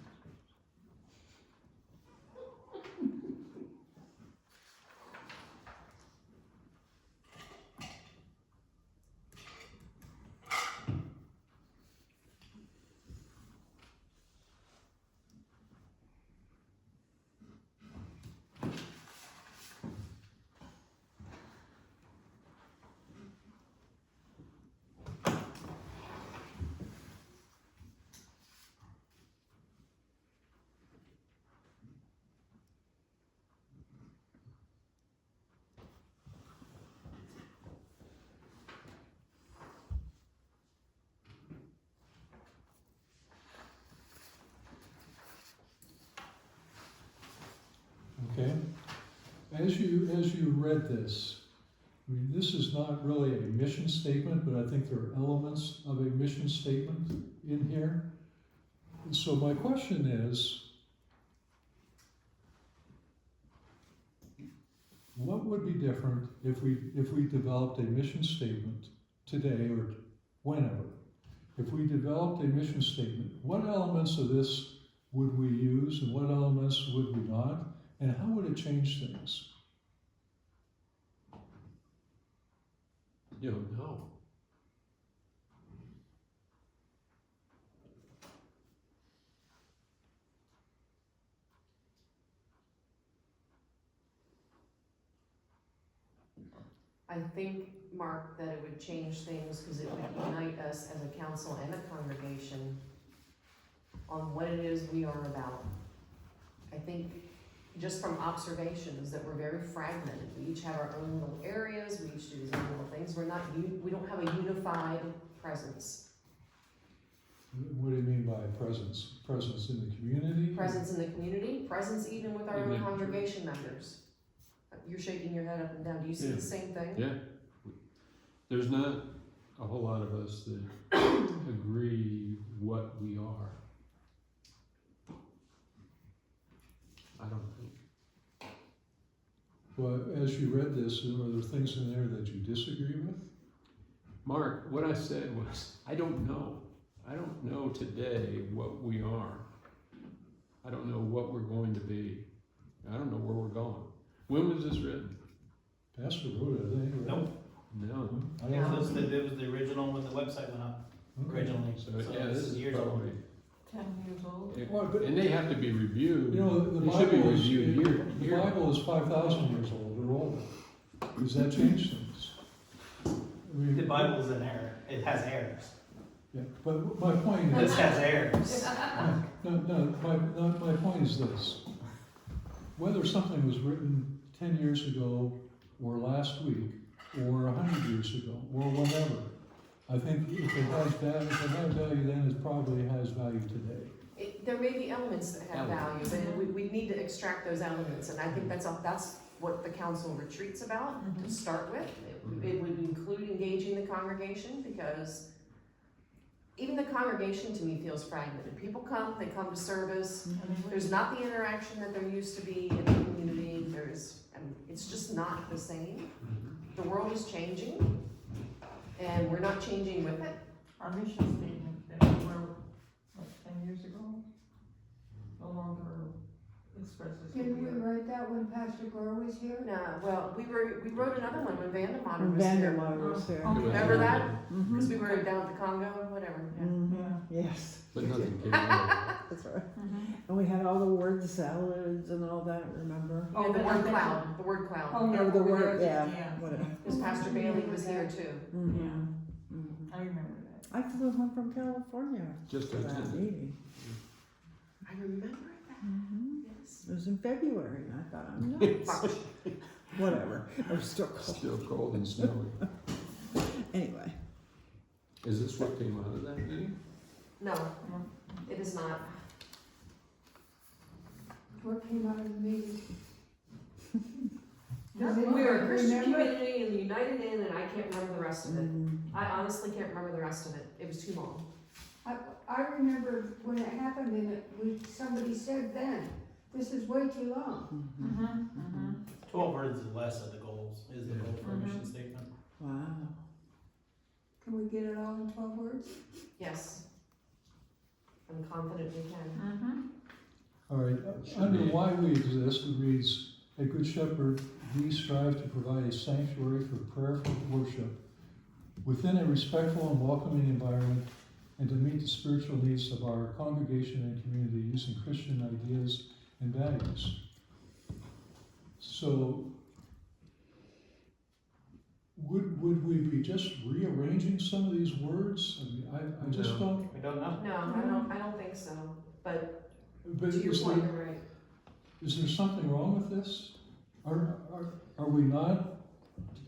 Okay? As you read this, I mean, this is not really a mission statement, but I think there are elements of a mission statement in here. And so my question is, what would be different if we developed a mission statement today or whenever? If we developed a mission statement, what elements of this would we use and what elements would we not? And how would it change things? You don't know. I think, Mark, that it would change things because it would unite us as a council and a congregation on what it is we are about. I think just from observations that we're very fragmented. We each have our own little areas, we each do these own little things. We don't have a unified presence. What do you mean by presence? Presence in the community? Presence in the community, presence even with our In own the- congregation members. You're shaking your head up and down. Do you see Yeah. the same thing? Yeah. There's not a whole lot of us that agree what we are. I don't think. Well, as you read this, are there things in there that you disagree with? Mark, what I said was, I don't know. I don't know today what we are. I don't know what we're going to be. I don't know where we're going. When was this written? Pastor wrote it, I think, right? Nope. No. I It don't was know. the original when the website went up, Okay. originally. So, yeah, this is years old. probably, 10 years old. Well, but- and they have to be reviewed. You know, the They should be Bible is, reviewed the year. Bible is 5,000 years old or older. Does that change things? Bible's an error. It has errors. Yeah, but my point This is, has errors. my point is this. Whether something was written 10 years ago, or last week, or 100 years ago, or whatever, I think if it had value then, it probably has value today. There may be elements that have value, but we need to extract those elements, and I think that's what the council retreat's about, to start with. It would include engaging the congregation, because even the congregation to me feels fragmented. People come, they come to service, there's not the interaction that there used to be in the community, it's just not the same. The world is changing, and we're not changing with it. Our mission statement that we wrote, what, 10 years ago, no longer expresses who Didn't we we are. write that when Pastor Gore was here? No, well, we wrote another one when Vandermont When was here. Vandermeer was there. Oh, Remember that? Mhm. Because we were down at the Congo, whatever. Yeah. Mhm. Yes. But nothing came out of it. That's right. Mhm. And we had all the word salads and all that, remember? Oh, the word cloud, the word cloud. Oh, yeah, Or the over word, there, yeah, whatever. Because Pastor Bailey was here too. Mhm. Mhm. I remember that. I flew home from California Just for that attended. meeting. I remember that, Mhm. yes. It was in February, and I thought, I'm nuts. Whatever, it was still cold. Still cold and snowy. Anyway, Is this what came out of that meeting? No, it is not. What came out of the meeting? We Does are a anybody Christian remember? community and united in, and I can't remember the rest of it. mhm. I honestly can't remember the rest of it. It was too long. I remember when it happened and somebody said then, this is way too long. Mhm. 12 words or less of the goals is the goal for a mission statement. Wow. Can we get it all in 12 words? Yes. I'm confident we can. Mm-hmm. All right, under why we exist, it reads, a good shepherd, we strive to provide a sanctuary for prayerful worship within a respectful and welcoming environment, and to meet the spiritual needs of our congregation and community using Christian ideas and values. So, would we be just rearranging some of these words? I mean, I just No. don't, We don't know. No, I don't think so. But but to your is point, there, you're right. is there something wrong with this? Are we not,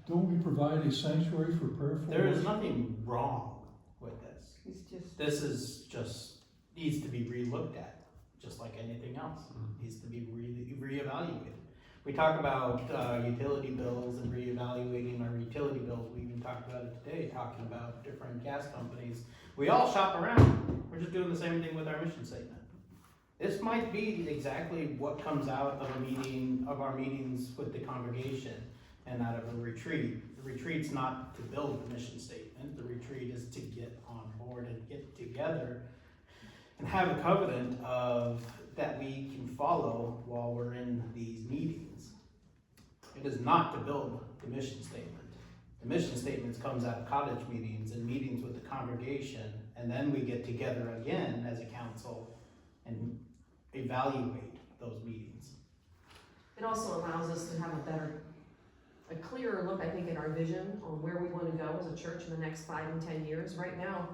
don't we provide a sanctuary for prayerful There is worship? nothing wrong with this. It's just. This is just, needs to be re-looked at, just like anything else. Needs to be re-evaluated. We talk about utility bills and re-evaluating our utility bills. We even talked about it today, talking about different gas companies. We all shop around. We're just doing the same thing with our mission statement. This might be exactly what comes out of a meeting, of our meetings with the congregation and out of a retreat. The retreat's not to build the mission statement. The retreat is to get on board and get together and have a covenant of that we can follow while we're in these meetings. It is not to build the mission statement. The mission statement comes out of college meetings and meetings with the congregation, and then we get together again as a council and evaluate those meetings. It also allows us to have a clearer look, I think, at our vision on where we want to go as a church in the next 5 and 10 years. Right now,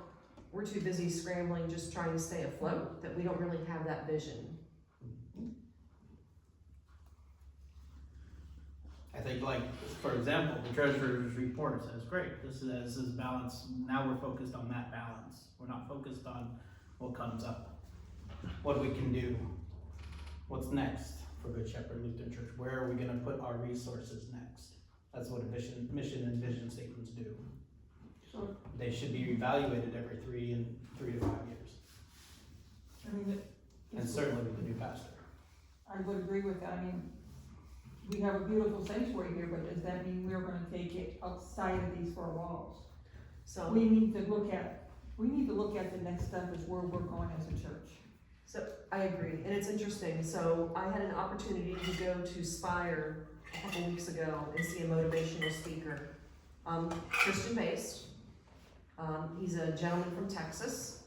we're too busy scrambling, just trying to stay afloat, that we don't really have that vision. I think, like, for example, the treasurer's report says, great, this is balance. Now we're focused on that balance. We're not focused on what comes up, what we can do, what's next for Good Shepherd Lutheran Church. Where are we gonna put our resources next? That's what a mission and vision statements do. So, They should be evaluated every 3 to 5 years, I mean, and certainly with the new pastor. I would agree with that. I mean, we have a beautiful sanctuary here, but does that mean we're gonna take it outside of these 4 walls? So, We need to look at the next step is where we're going as a church. I agree, and it's interesting. So I had an opportunity to go to Spire a couple weeks ago and see a motivational speaker, Christian-based. He's a gentleman from Texas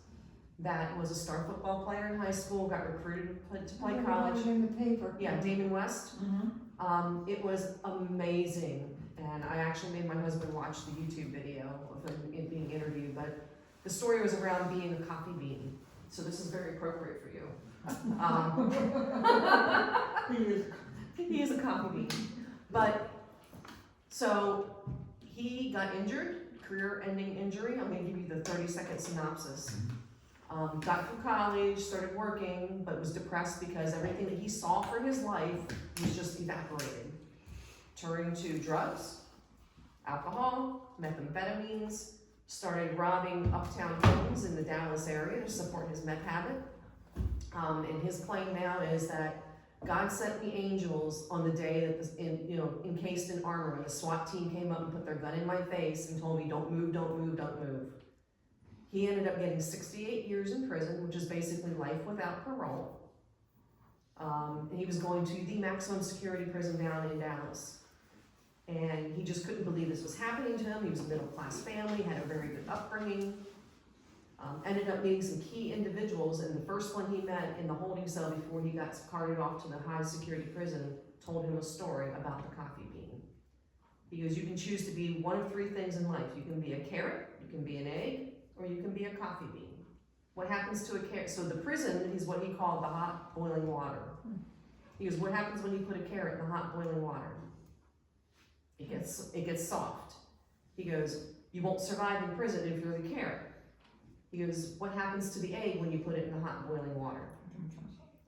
that was a star football player in high school, got recruited to play I college. remember it in the paper. Yeah, Damon West. Mm-hmm. It was amazing, and I actually made my husband watch the YouTube video of him The story was around being a coffee bean, so this is very appropriate for you. He is a coffee bean. But, so, he got injured, career-ending injury. I'm gonna give you the 30-second synopsis. Got through college, started working, but was depressed because everything that he saw for his life was just evaporated. Turned to drugs, alcohol, methamphetamines, started robbing uptown homes in the Dallas area to support his meth habit. And his claim now is that God sent me angels on the day that was encased in armor, when the SWAT team came up and put their gun in my face and told me, don't move, don't move, don't move. He ended up getting 68 years in prison, which is basically life without parole. And he was going to the maximum security prison down in Dallas. And he just couldn't believe this was happening to him. He was a middle-class family, had a very good upbringing. Ended up meeting some key individuals, and the first one he met in the holding cell before he got carted off to the high security prison told him a story about the coffee bean. He goes, you can choose to be one of three things in life. You can be a carrot, you can be an egg, or you can be a coffee bean. What happens to a carrot? So the prison is what he called the hot boiling water. He goes, what happens when you put a carrot in the hot boiling water? It gets soft. He goes, you won't survive in prison if you're the carrot. He goes, what happens to the egg when you put it in the hot boiling water?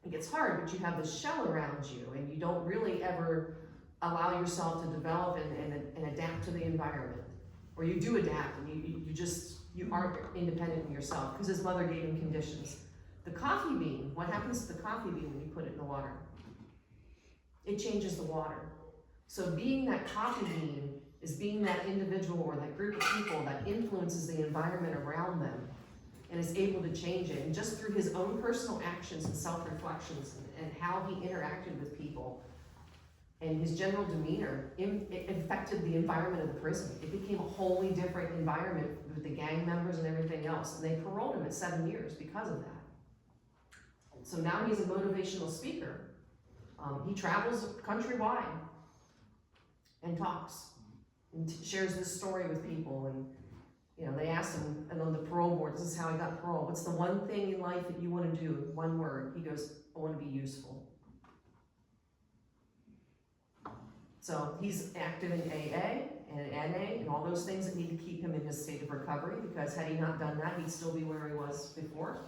It gets hard, but you have this shell around you, and you don't really ever allow yourself to develop and adapt to the environment. Or you do adapt, and you aren't independent in yourself, because his mother gave him conditions. The coffee bean, what happens to the coffee bean when you put it in the water? It changes the water. So being that coffee bean is being that individual or that group of people that influences the environment around them and is able to change it. And just through his own personal actions and self-reflections and how he interacted with people and his general demeanor, it affected the environment of the prison. It became a wholly different environment with the gang members and everything else. And they paroled him at 7 years because of that. So now he's a motivational speaker. He travels countrywide and talks and shares this story with people. And they asked him, and on the parole board, this is how he got parole. What's the one thing in life that you want to do? One word. He goes, I want to be useful. So he's active in AA and NA and all those things that need to keep him in his state of recovery, because had he not done that, he'd still be where he was before.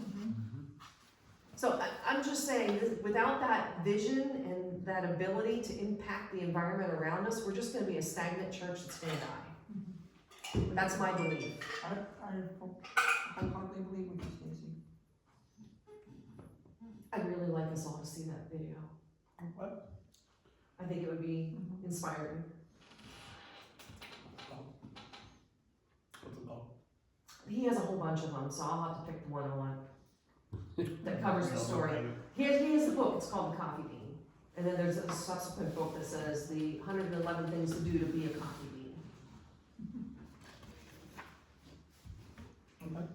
So I'm just saying, without that vision and that ability to impact the environment around us, we're just going to be a stagnant church that's going to die. That's my belief. I hardly believe what you, Stacy. I'd really like us all to see that video. What? I think it would be inspiring. What's it called? He has a whole bunch of them, so I'll have to pick the one I want that covers the story. He has the book, it's called The Coffee Bean. And then there's a subsequent book that says the 111 things to do to be a coffee bean. Okay.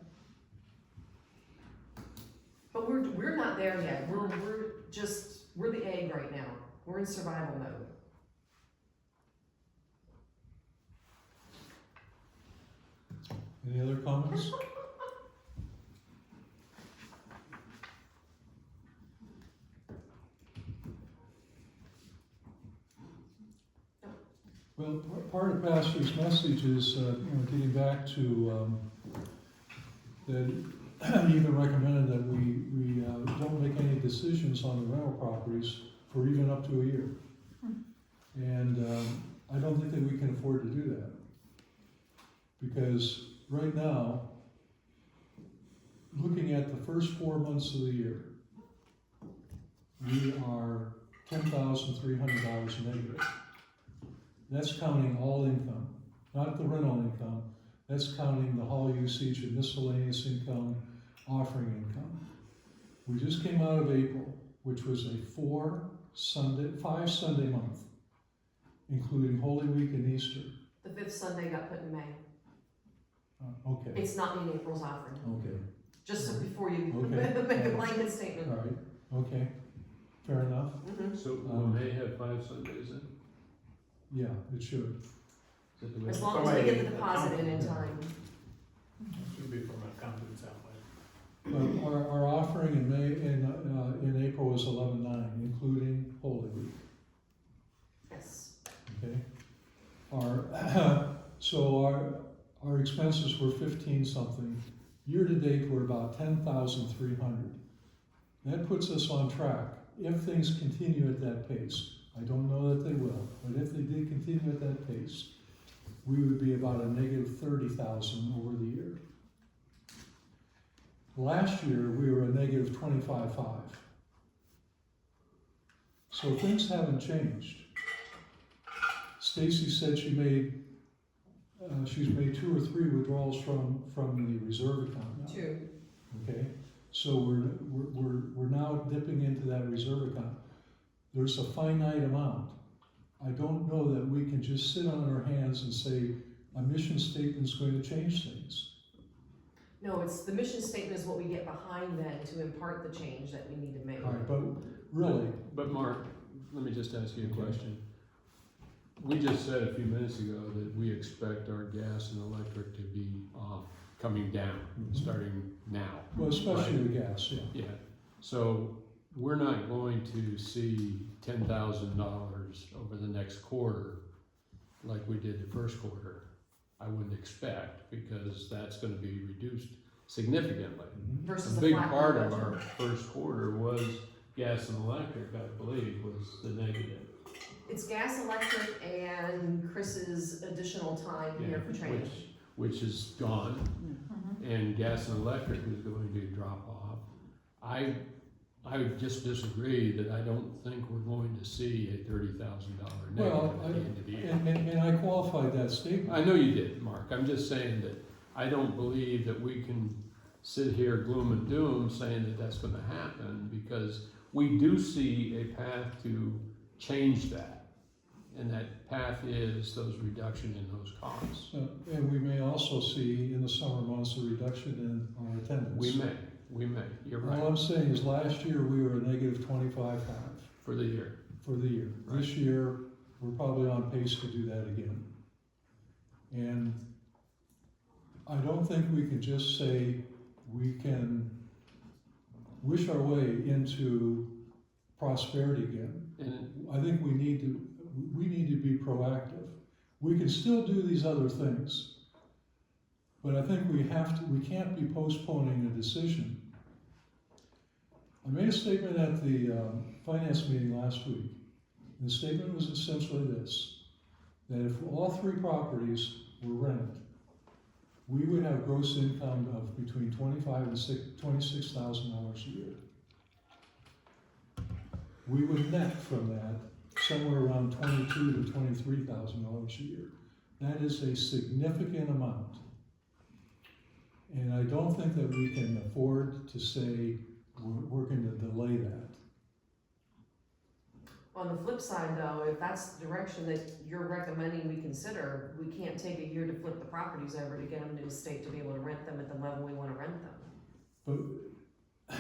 But we're not there yet. We're the egg right now. We're in survival mode. Any other comments? Well, part of Pastor's message is, getting back to, that he even recommended that we don't make any decisions on the rental properties for even up to a year. And I don't think that we can afford to do that. Because right now, looking at the first 4 months of the year, we are $10,300 negative. That's counting all income, not the rental income. That's counting the hall usage and miscellaneous income, offering income. We just came out of April, which was a 5 Sunday month, including Holy Week and Easter. The 5th Sunday got put in May. Okay. It's not in April's offering. Okay. Just so before you Okay. make a blanket statement. All right. Okay. Fair enough. So we may have 5 Sundays then? Yeah, it should. Is that the way? As long as we get the deposit in time. Should be from a Our offering in in April was 11.9, including Holy Week, Yes. okay? Our expenses were 15 something. Year to date, we're about 10,300. That puts us on track. If things continue at that pace, I don't know that they will, but if they did continue at that pace, we would be about a negative 30,000 over the year. Last year, we were a negative 25.5. So things haven't changed. Stacy said she's made 2 or 3 withdrawals from the reserve account now. 2. Okay, so we're now dipping into that reserve account. There's a finite amount. I don't know that we can just sit on our hands and say a mission statement's going to change things. No, it's, the mission statement is what we get behind then to impart the change that we need to make. All right, but really, But Mark, let me just ask you a question. We just said a few minutes ago that we expect our gas and electric to be coming down, starting now. well, especially the gas, yeah. Yeah, so we're not going to see $10,000 over the next quarter like we did the first quarter. I wouldn't expect, because that's gonna be reduced significantly. Versus A the big flat part budget. of our first quarter was gas and electric, I believe, was the negative. It's gas, electric, and Chris's additional time here for training. Which is gone, and gas and electric is going to drop off. I would just disagree that I don't think we're going to see a $30,000 negative Well, at the end of the year. and I qualified that statement. I know you did, Mark. I'm just saying that I don't believe that we can sit here gloom and doom saying that that's gonna happen, because we do see a path to change that. And that path is those reduction in those costs. And we may also see in the summer months a reduction in our attendance. We may, you're All right, I'm saying is last year we were a negative 25.5 for the year. for the year. Right. This year, we're probably on pace to do that again. And I don't think we can just say we can wish our way into prosperity again. And I think we need to be proactive. We can still do these other things, but I think we can't be postponing a decision. I made a statement at the finance meeting last week. The statement was essentially this, that if all 3 properties were rented, we would have gross income of between $25,000 and $26,000 a year. We would net from that somewhere around $22,000 to $23,000 a year. That is a significant amount. And I don't think that we can afford to say we're going to delay that. On the flip side though, if that's the direction that you're recommending we consider, we can't take a year to flip the properties over to get them to the state to be able to rent them at the level we wanna rent them. But,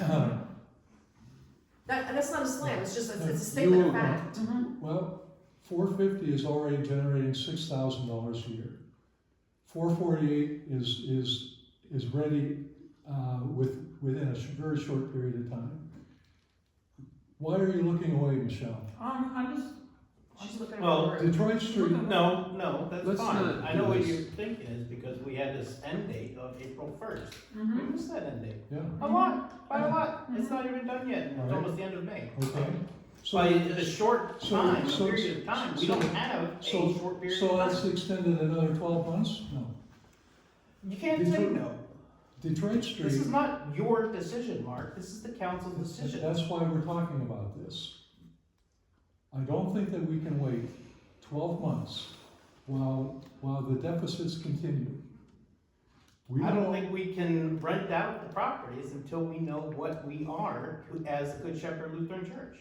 That's not a slam, it's just, it's a statement of fact. well, 450 is already generating $6,000 a year. 448 is ready within a very short period of time. Why are you looking away, Michelle? I'm just, She's looking Well, over. Detroit Street. No, that's Let's fine. not I do know what this. you're thinking is because we had this end date of April 1st. We mhm. missed that end date. Yeah, A lot, by a lot. It's not even done yet. It's Right. almost the end of May. okay. By a short time, a so- period of time, we so- don't have a so- short period So of that's time. extended another 12 months? No. You can't say Detroit- no. Detroit This is Street, not your decision, Mark. This is the council's decision. that's why we're talking about this. I don't think that we can wait 12 months while the deficits continue. We I don't think we can rent out the properties until we know what we are as the Good Shepherd Lutheran Church.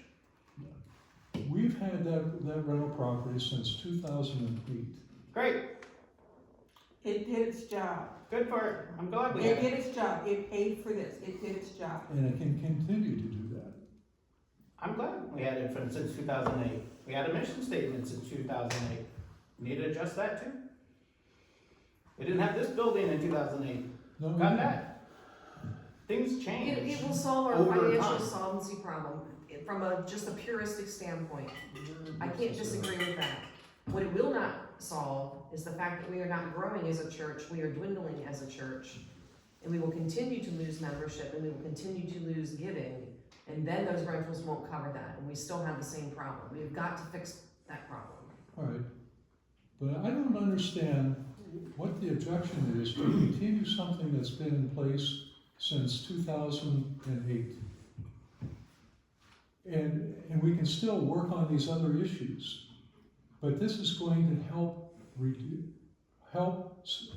We've had that rental property since 2008. Great, It did its job. good for it. I'm glad we It have did it. its job. It paid for this. It did its job. And it can continue to do that. I'm glad we had it since 2008. We had a mission statement since 2008. We need to adjust that too. We didn't have this building in 2008. No, we Got didn't. that. things change. It will solve our over financial time. solvency problem from just a puristic standpoint. I can't disagree with that. What it will not solve is the fact that we are not growing as a church, we are dwindling as a church. And we will continue to lose membership and we will continue to lose giving. And then those rentals won't cover that and we still have the same problem. We've got to fix that problem. All right, but I don't understand what the objection is to continue something that's been in place since 2008. And we can still work on these other issues, but this is going to help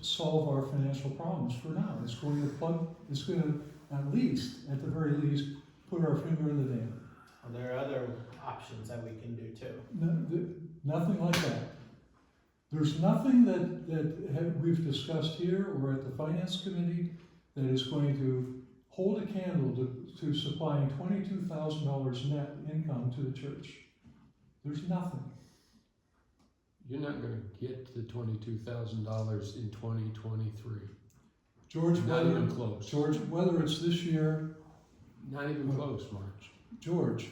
solve our financial problems for now. It's going to at least, at the very least, put our finger in the dam. Well, there are other options that we can do too. Nothing like that. There's nothing that we've discussed here or at the Finance Committee that is going to hold a candle to supplying $22,000 net income to the church. There's nothing. You're not gonna get the $22,000 in 2023. George, Not even close. George, whether it's this year, Not even close, March. George,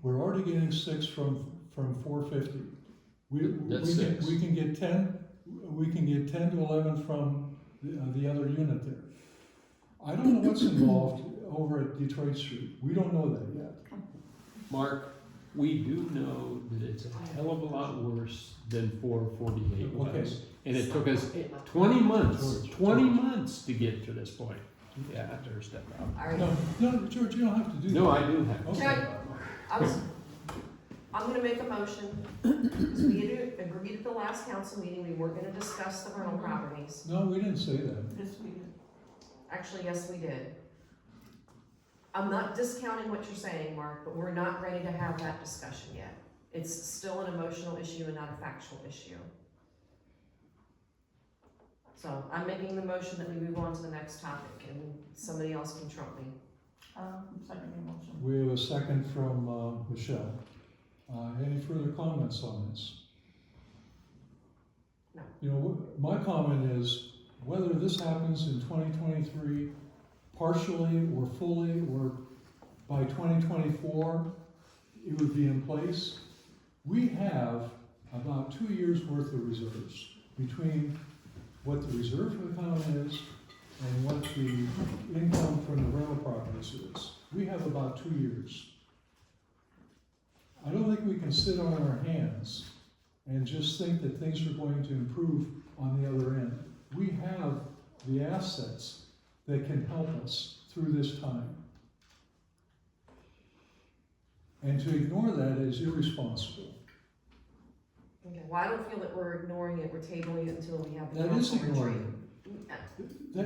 we're already getting 6 from 450. That's 6. We can get 10. We can get 10 to 11 from the other unit there. I don't know what's involved over at Detroit Street. We don't know that yet. Mark, we do know that it's a hell of a lot worse than 448 was. Okay. And it took us 20 months, George, 20 months to get to this point. Yeah, there's that problem. All right. No, George, you don't have to do that. No, I do have. Okay. I'm gonna make a motion, because we had agreed at the last council meeting, we weren't gonna discuss the rental properties. No, we didn't say that. Yes, we did. Actually, yes, we did. I'm not discounting what you're saying, Mark, but we're not ready to have that discussion yet. It's still an emotional issue and not a factual issue. So I'm making the motion that we move on to the next topic, and somebody else can trump me. Second motion. We have a second from Michelle. Any further comments on this? No. You know, my comment is, whether this happens in 2023, partially or fully, or by 2024, it would be in place. We have about 2 years' worth of reserves between what the reserve account is and what the income from the rental properties is. We have about 2 years. I don't think we can sit on our hands and just think that things are going to improve on the other end. We have the assets that can help us through this time. And to ignore that is irresponsible. Okay, well, I don't feel that we're ignoring it, we're tabling it until we have the That is council retreat. ignoring No.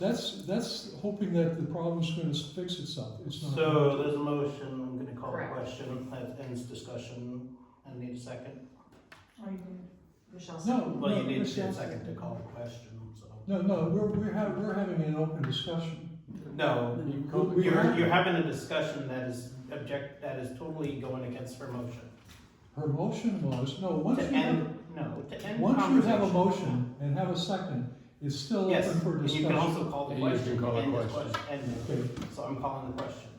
That's hoping that the problem's gonna fix itself. It's not. So there's a motion, I'm gonna call the Correct. question, that ends discussion, I need a second. Oh, you did. Michelle? No, Well, you no, need Michelle a second to call the question, so. No, we're having an open discussion. No, You call the We- question. you're having a discussion that is totally going against her motion. Her motion was, no, once To you have, end, no, to end once you have a conversation. motion and have a second, it's still Yes, open for and you discussion. can also call the And you can question, call a end this question. question, end it. Okay, So I'm calling the question.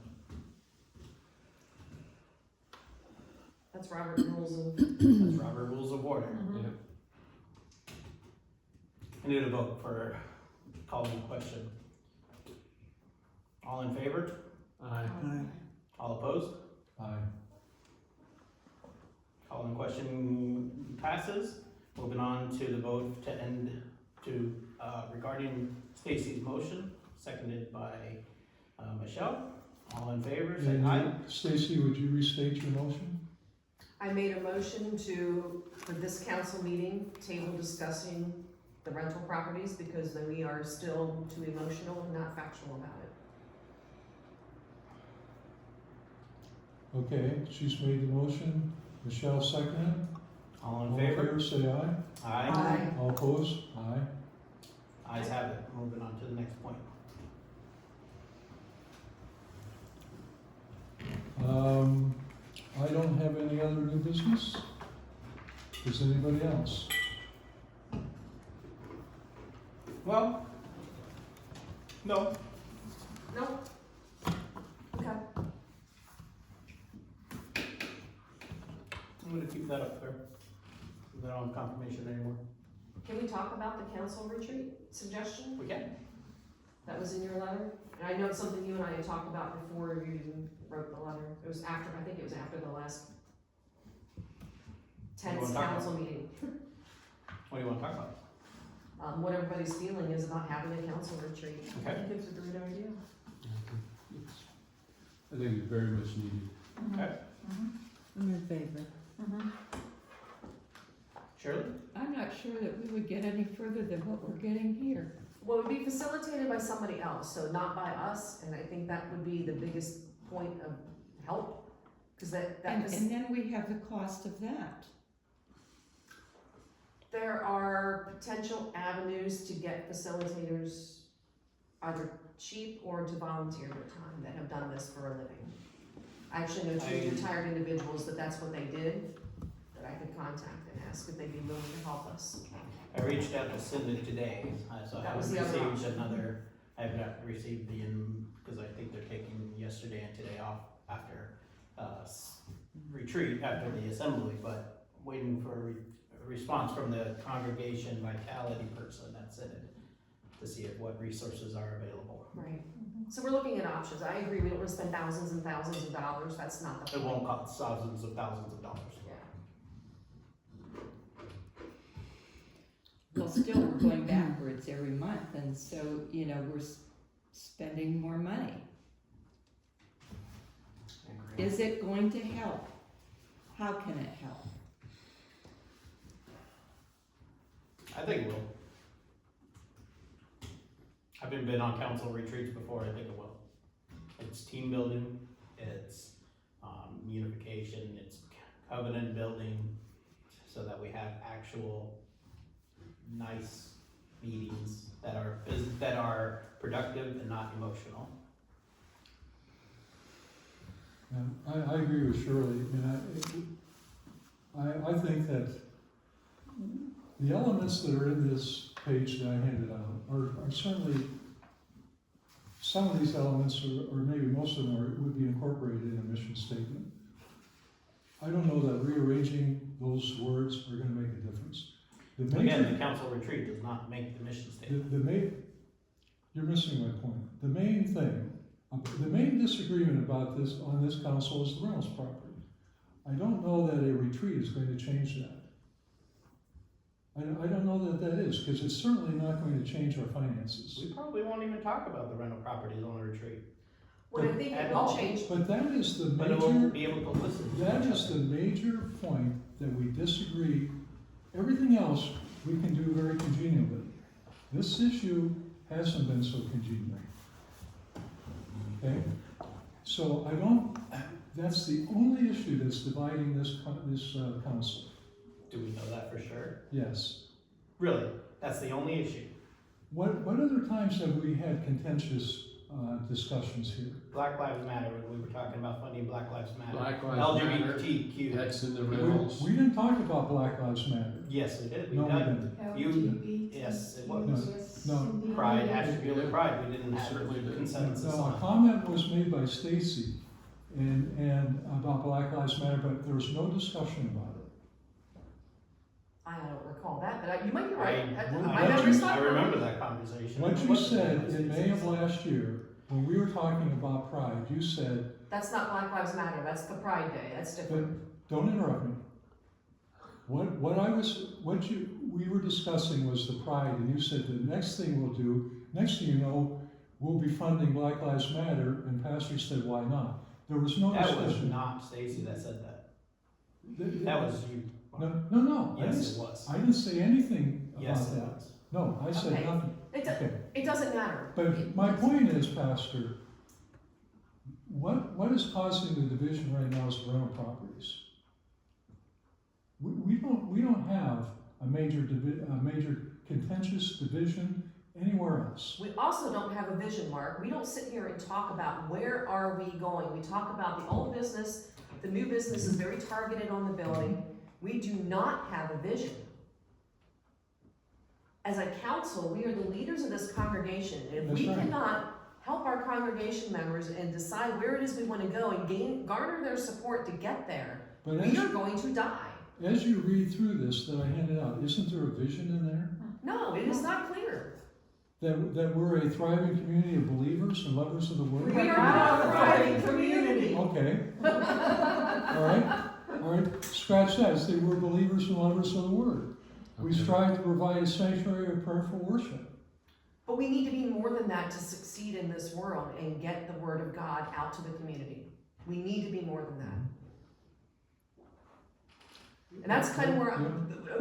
That's Robert rules of, That's Robert Rules of Order. Mhm. Yeah. I need a vote for calling the question. All in favor? Aye. Aye. All opposed? aye. Calling question passes. Moving on to the vote to end to, regarding Stacy's motion, seconded by Michelle. All in favor, say aye. Stacy, would you restate your motion? I made a motion for this council meeting, table discussing the rental properties because we are still too emotional and not factual about it. Okay, she's made the motion. Michelle seconded. All in favor? Say aye. Aye. Aye. All opposed? Aye. Ayes have it. Moving on to the next point. I don't have any other new business. Does anybody else? Well, no. Nope. Okay. I'm gonna keep that up there. We don't have confirmation anymore. Can we talk about the council retreat suggestion? We can. That was in your letter? And I know it's something you and I had talked about before you even wrote the letter. It was after, I think it was after the last What do you tense wanna talk council meeting. What do you wanna talk about? What everybody's feeling is about having a council retreat. I Okay. think it's a great idea. I think it's very much needed. Okay. I'm in favor. Shirley? I'm not sure that we would get any further than what we're getting here. Well, it would be facilitated by somebody else, so not by us, and I think that would be the biggest point of help. Cause that And was, then we have the cost of that. there are potential avenues to get facilitators either cheap or to volunteer their time that have done this for a living. I actually know two retired individuals that's what they did, that I could contact and ask if they'd be willing to help us. I reached out to Cindy today, so I That was haven't the other received option. another, I have not received the, because I think they're taking yesterday and today off after, retreat, after the assembly, but waiting for a response from the congregation vitality person that's in it to see what resources are available. Right. So we're looking at options. I agree, we don't wanna spend thousands and thousands of dollars, that's not the It point. won't cost thousands of dollars. Yeah. Well, still, we're going backwards every month, and so, you know, we're spending more money. Is it going to help? How can it help? I think it will. I've been on council retreats before, I think it will. It's team building, it's, unification, it's covenant building, so that we have actual nice meetings that are productive and not emotional. And I agree with Shirley, and I think that the elements that are in this page that I handed out are certainly, some of these elements, or maybe most of them, would be incorporated in a mission statement. I don't know that rearranging those words are gonna make a difference. Again, the council retreat does not make the mission statement. You're missing my point. The main thing, the main disagreement about this, on this council, is the Reynolds property. I don't know that a retreat is going to change that. I don't know that that is, because it's certainly not going to change our finances. We probably won't even talk about the rental properties on a retreat, What I think At it will all. change, But that is the but it won't major, be able to listen to that each is other. the major point that we disagree. Everything else we can do very congenially. This issue hasn't been so congenial. Okay? So that's the only issue that's dividing this council. Do we know that for sure? Yes. Really? That's the only issue? What other times have we had contentious discussions here? Black Lives Matter, when we were talking about funding Black Lives Matter. Black Lives Matter, LGBTQ. that's in the We Reynolds. didn't talk about Black Lives Matter. Yes, we did. We No, we done. didn't. You- yes, it was. No. Pride, Ashtabula Pride, we didn't have Certainly a did. consensus No, a on. comment was made by Stacy and about Black Lives Matter, but there was no discussion about it. I don't recall that, but you might be right. I- My memory's I not remember perfect. that conversation. What It you wasn't said by in May of Stacy. last year, when we were talking about Pride, you said, That's not Black Lives Matter, that's the Pride Day, that's different. don't interrupt me. What we were discussing was the Pride, and you said the next thing we'll do, next thing you know, we'll be funding Black Lives Matter, and Pastor said, why not? There was no That was discussion. not Stacy that said that. That was you. No. Yes, it was. I didn't say anything Yes, about it that. was. No, I said Okay. nothing. Okay, It doesn't matter. but my point is, Pastor, what is causing the division right now is rental properties. We don't have a major contentious division anywhere else. We also don't have a vision, Mark. We don't sit here and talk about where are we going. We talk about the old business, the new business is very targeted on the building. We do not have a vision. As a council, we are the leaders of this congregation, and if That's we right. cannot help our congregation congregation members and decide where it is we wanna go and garner their support to get there, But we are going to die. as you read through this that I handed out, isn't there a vision in there? No, it is not clear. That we're a thriving community of believers and lovers of the word? We are not a thriving community. Okay. All right, scratch that, say we're believers and lovers of the word. We Okay. strive to provide a sanctuary of prayerful worship. But we need to be more than that to succeed in this world and get the word of God out to the community. We need to be more than that. And that's kind of where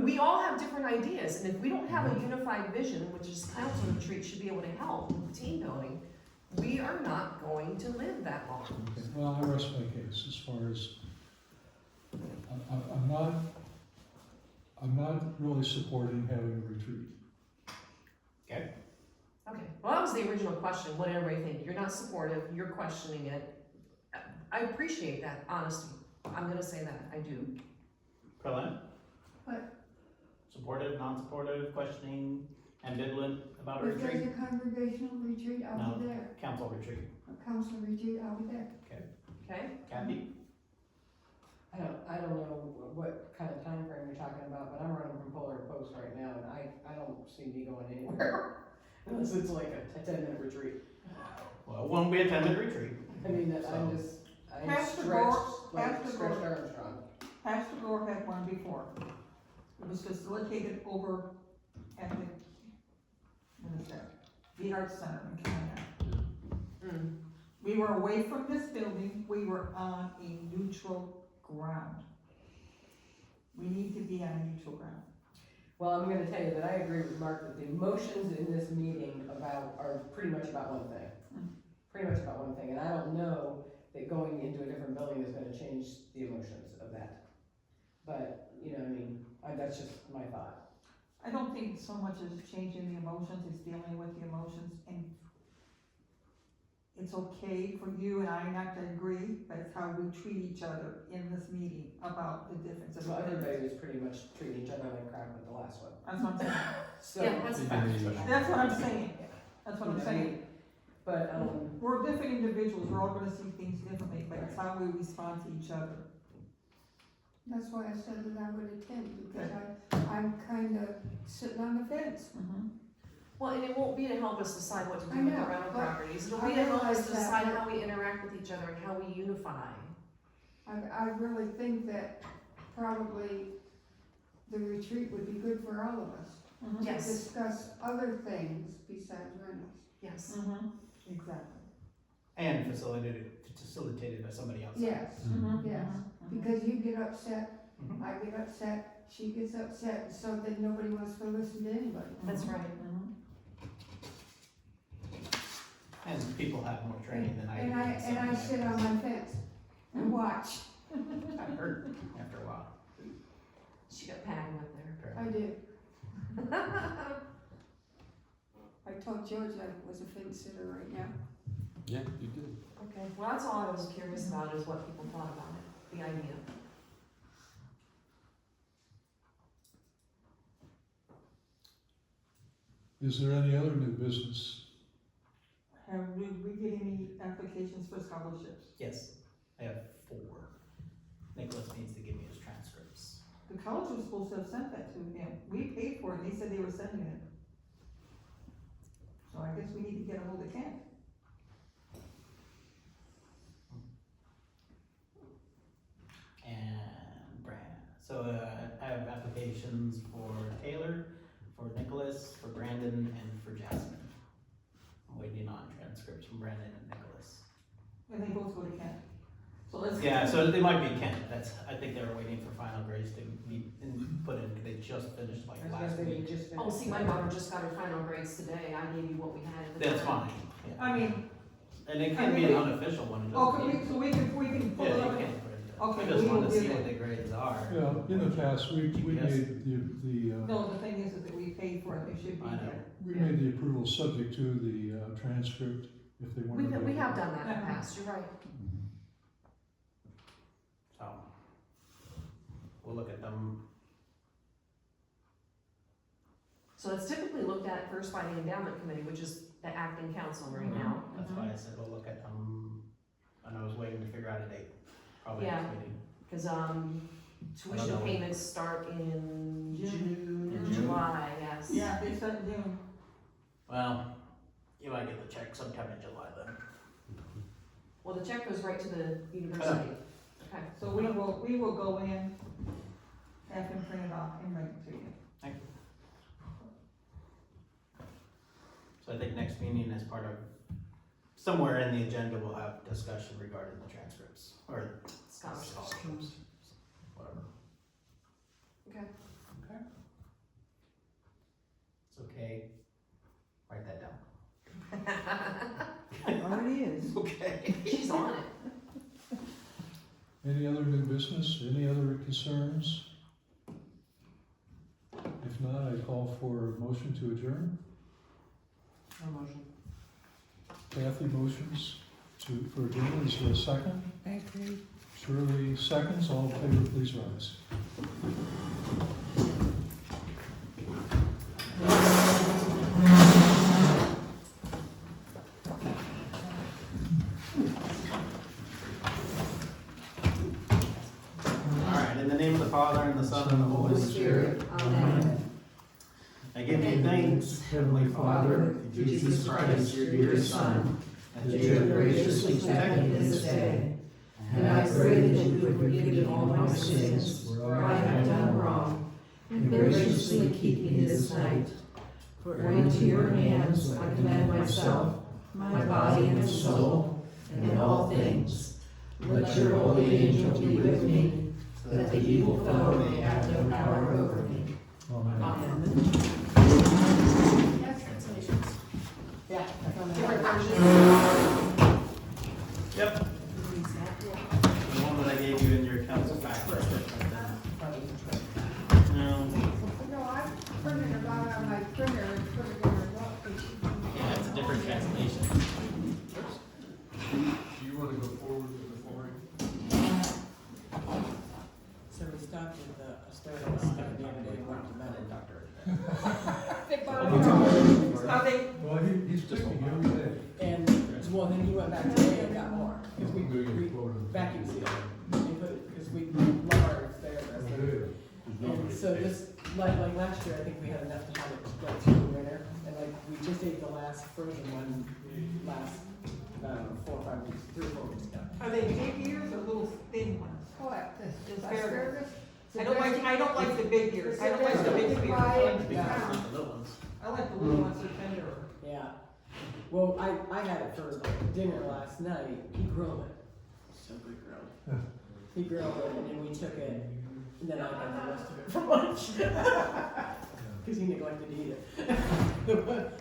we all have different ideas, and if we don't have a unified vision, which is council retreat should be able to help with team building, we are not going to live that long. Okay, well, I rest my case as far as, I'm not really supporting having a retreat. Okay. Okay, well, that was the original question, what did everybody think? You're not supportive, you're questioning it. I appreciate that honesty. I'm gonna say that, I do. Carlin? What? Supportive, non-supportive, questioning, ambivalent about a If there's retreat? a congregational retreat, I'll be there. Council retreat. A council retreat, I'll be there. Okay? Kathy? I don't know what kind of time frame you're talking about, but I'm running from pillar to post right now, and I don't see me going anywhere. Unless it's like a 10-minute retreat. Well, it won't be a 10-minute retreat. I mean, I'm So- just, I'm Pastor stretched, Gore- like Pastor stretched Gore- Armstrong. Pastor Gore had one before. It was facilitated over at the, what is that? The Arts Center in Conneaut. Mm. We were away from this building, we were on a neutral ground. We need to be on a neutral ground. Well, I'm gonna tell you that I agree with Mark that the emotions in this meeting are pretty much about one thing. Pretty much about one thing, and I don't know that going into a different building is gonna change the emotions of that. But, you know, I mean, that's just my thought. I don't think so much as changing the emotions, it's dealing with the emotions, and it's okay for you and I not to agree, but it's how we treat each other in this meeting about the differences. So everybody was pretty much treating each other like crap with the last one. That's what I'm saying. So, Yeah, that's a fact. That's what I'm saying. That's what I'm saying. But, We're different individuals, we're all gonna see things differently, but it's how we respond to each other. That's why I said that I would attend, because I'm kind of sitting on the fence. Well, and it won't be to help us decide what to I do with the know, rental but properties, it'll I be to help us realize that, decide but- how we interact with each other and how we unify. I really think that probably the retreat would be good for all of us. To Yes, discuss other things besides rentals. yes. Exactly. And facilitated by somebody else. Yes, yes, because you get upset, Mhm. I get upset, she gets upset, so then nobody wants to listen to anybody. That's right. And people have more training than I do. And I sit on my fence and watch. I heard after a while. She got padding with there. I do. I told George I was a fence sitter right now. Yeah, you did. Okay, well, that's all I was curious about, is what people thought about it, the idea. Is there any other new business? Have we get any applications for scholarships? Yes, I have 4. Nicholas needs to give me his transcripts. The college was supposed to have sent that to him. We paid for it, and they said they were sending it. So I guess we need to get a hold of Kent. And Brandon. So I have applications for Taylor, for Nicholas, for Brandon, and for Jasmine. I'm waiting on transcripts from Brandon and Nicholas. And they both go to Kent. So let's. Yeah, so they might be Kent. I think they were waiting for final grades to be put in. They just finished like I was last gonna say, we week. just Oh, finished. see, my daughter just got her final grades today, I gave you what we had at the That's time. fine. Yeah. I mean, And it can be an unofficial one. it oh, doesn't can mean- we can pull Yeah, it you up. can put it in. Okay, I just we wanted will to do see that. what the grades are. Yeah, in the past, we GPS. made the No, the thing is that we paid for it, they should be I know. there. we made the approval subject to the transcript if they weren't. We have available. done that in the past, you're right. So, we'll look at them. So it's typically looked at first by the endowment committee, which is the acting council right now. That's why I said we'll look at, and I was waiting to figure out a date, probably Yeah. next meeting. Cause, I don't tuition know. payments start in June In and June. July, yes. Yeah, they start in June. Well, you might get the check sometime in July then. Well, the check goes right to the university. Okay. So we will go in, have him print it off and bring it to you. So I think next meeting as part of, somewhere in the agenda, we'll have discussion regarding the transcripts, or Scholarships. scholarships, whatever. Okay. Okay. It's okay. Write that down. Already is. Okay. She's on it. Any other new business, any other concerns? If not, I call for a motion to adjourn. No motion. Kathy motions for adjournment, is there a second? I agree. Shirley seconds, all in favor, please rise. All right, in the name of the Father, and the Son, and the Holy Spirit. Amen. I give you thanks, Heavenly Father, through Jesus Christ, your dear Son, that you have graciously protected me this day. And I pray that you would forgive me all my sins, where I have done wrong, and graciously keep me this night. For into your hands I commend myself, my body and soul, and all things. Let your holy angel be with me, so that the evil foe may have no power over me. Amen. Amen. Yes, Translations. Yeah, I found Different that. versions. Yep. The one that I gave you in your council packet. No. no, I printed it out on my printer and put it in my book. Yeah, it's a different translation. Do you wanna go forward with the flooring? So we stopped at the Astoria stuff the other day, and went to that. They borrowed how they, Well, he's picking every day. And, well, then he went back today and got more, because we quote him. vacuum sealed. And put it, because we love our there. And so this, like last year, I think we had enough to have it go through the winter, and like, we just ate the last frozen one last, 4 or 5 weeks, 3 or 4 weeks ago. are they big ears or little thin ones? What, this Asparagus? asparagus? I don't like the big ears, I don't like the big ears. I like Because it's not the little ones. the little ones, they're tender. Yeah. Well, I had it for dinner last night. He grilled it. So good grilled. He grilled it, and then we took it, and then I got the rest of it for lunch. Because he neglected to eat it.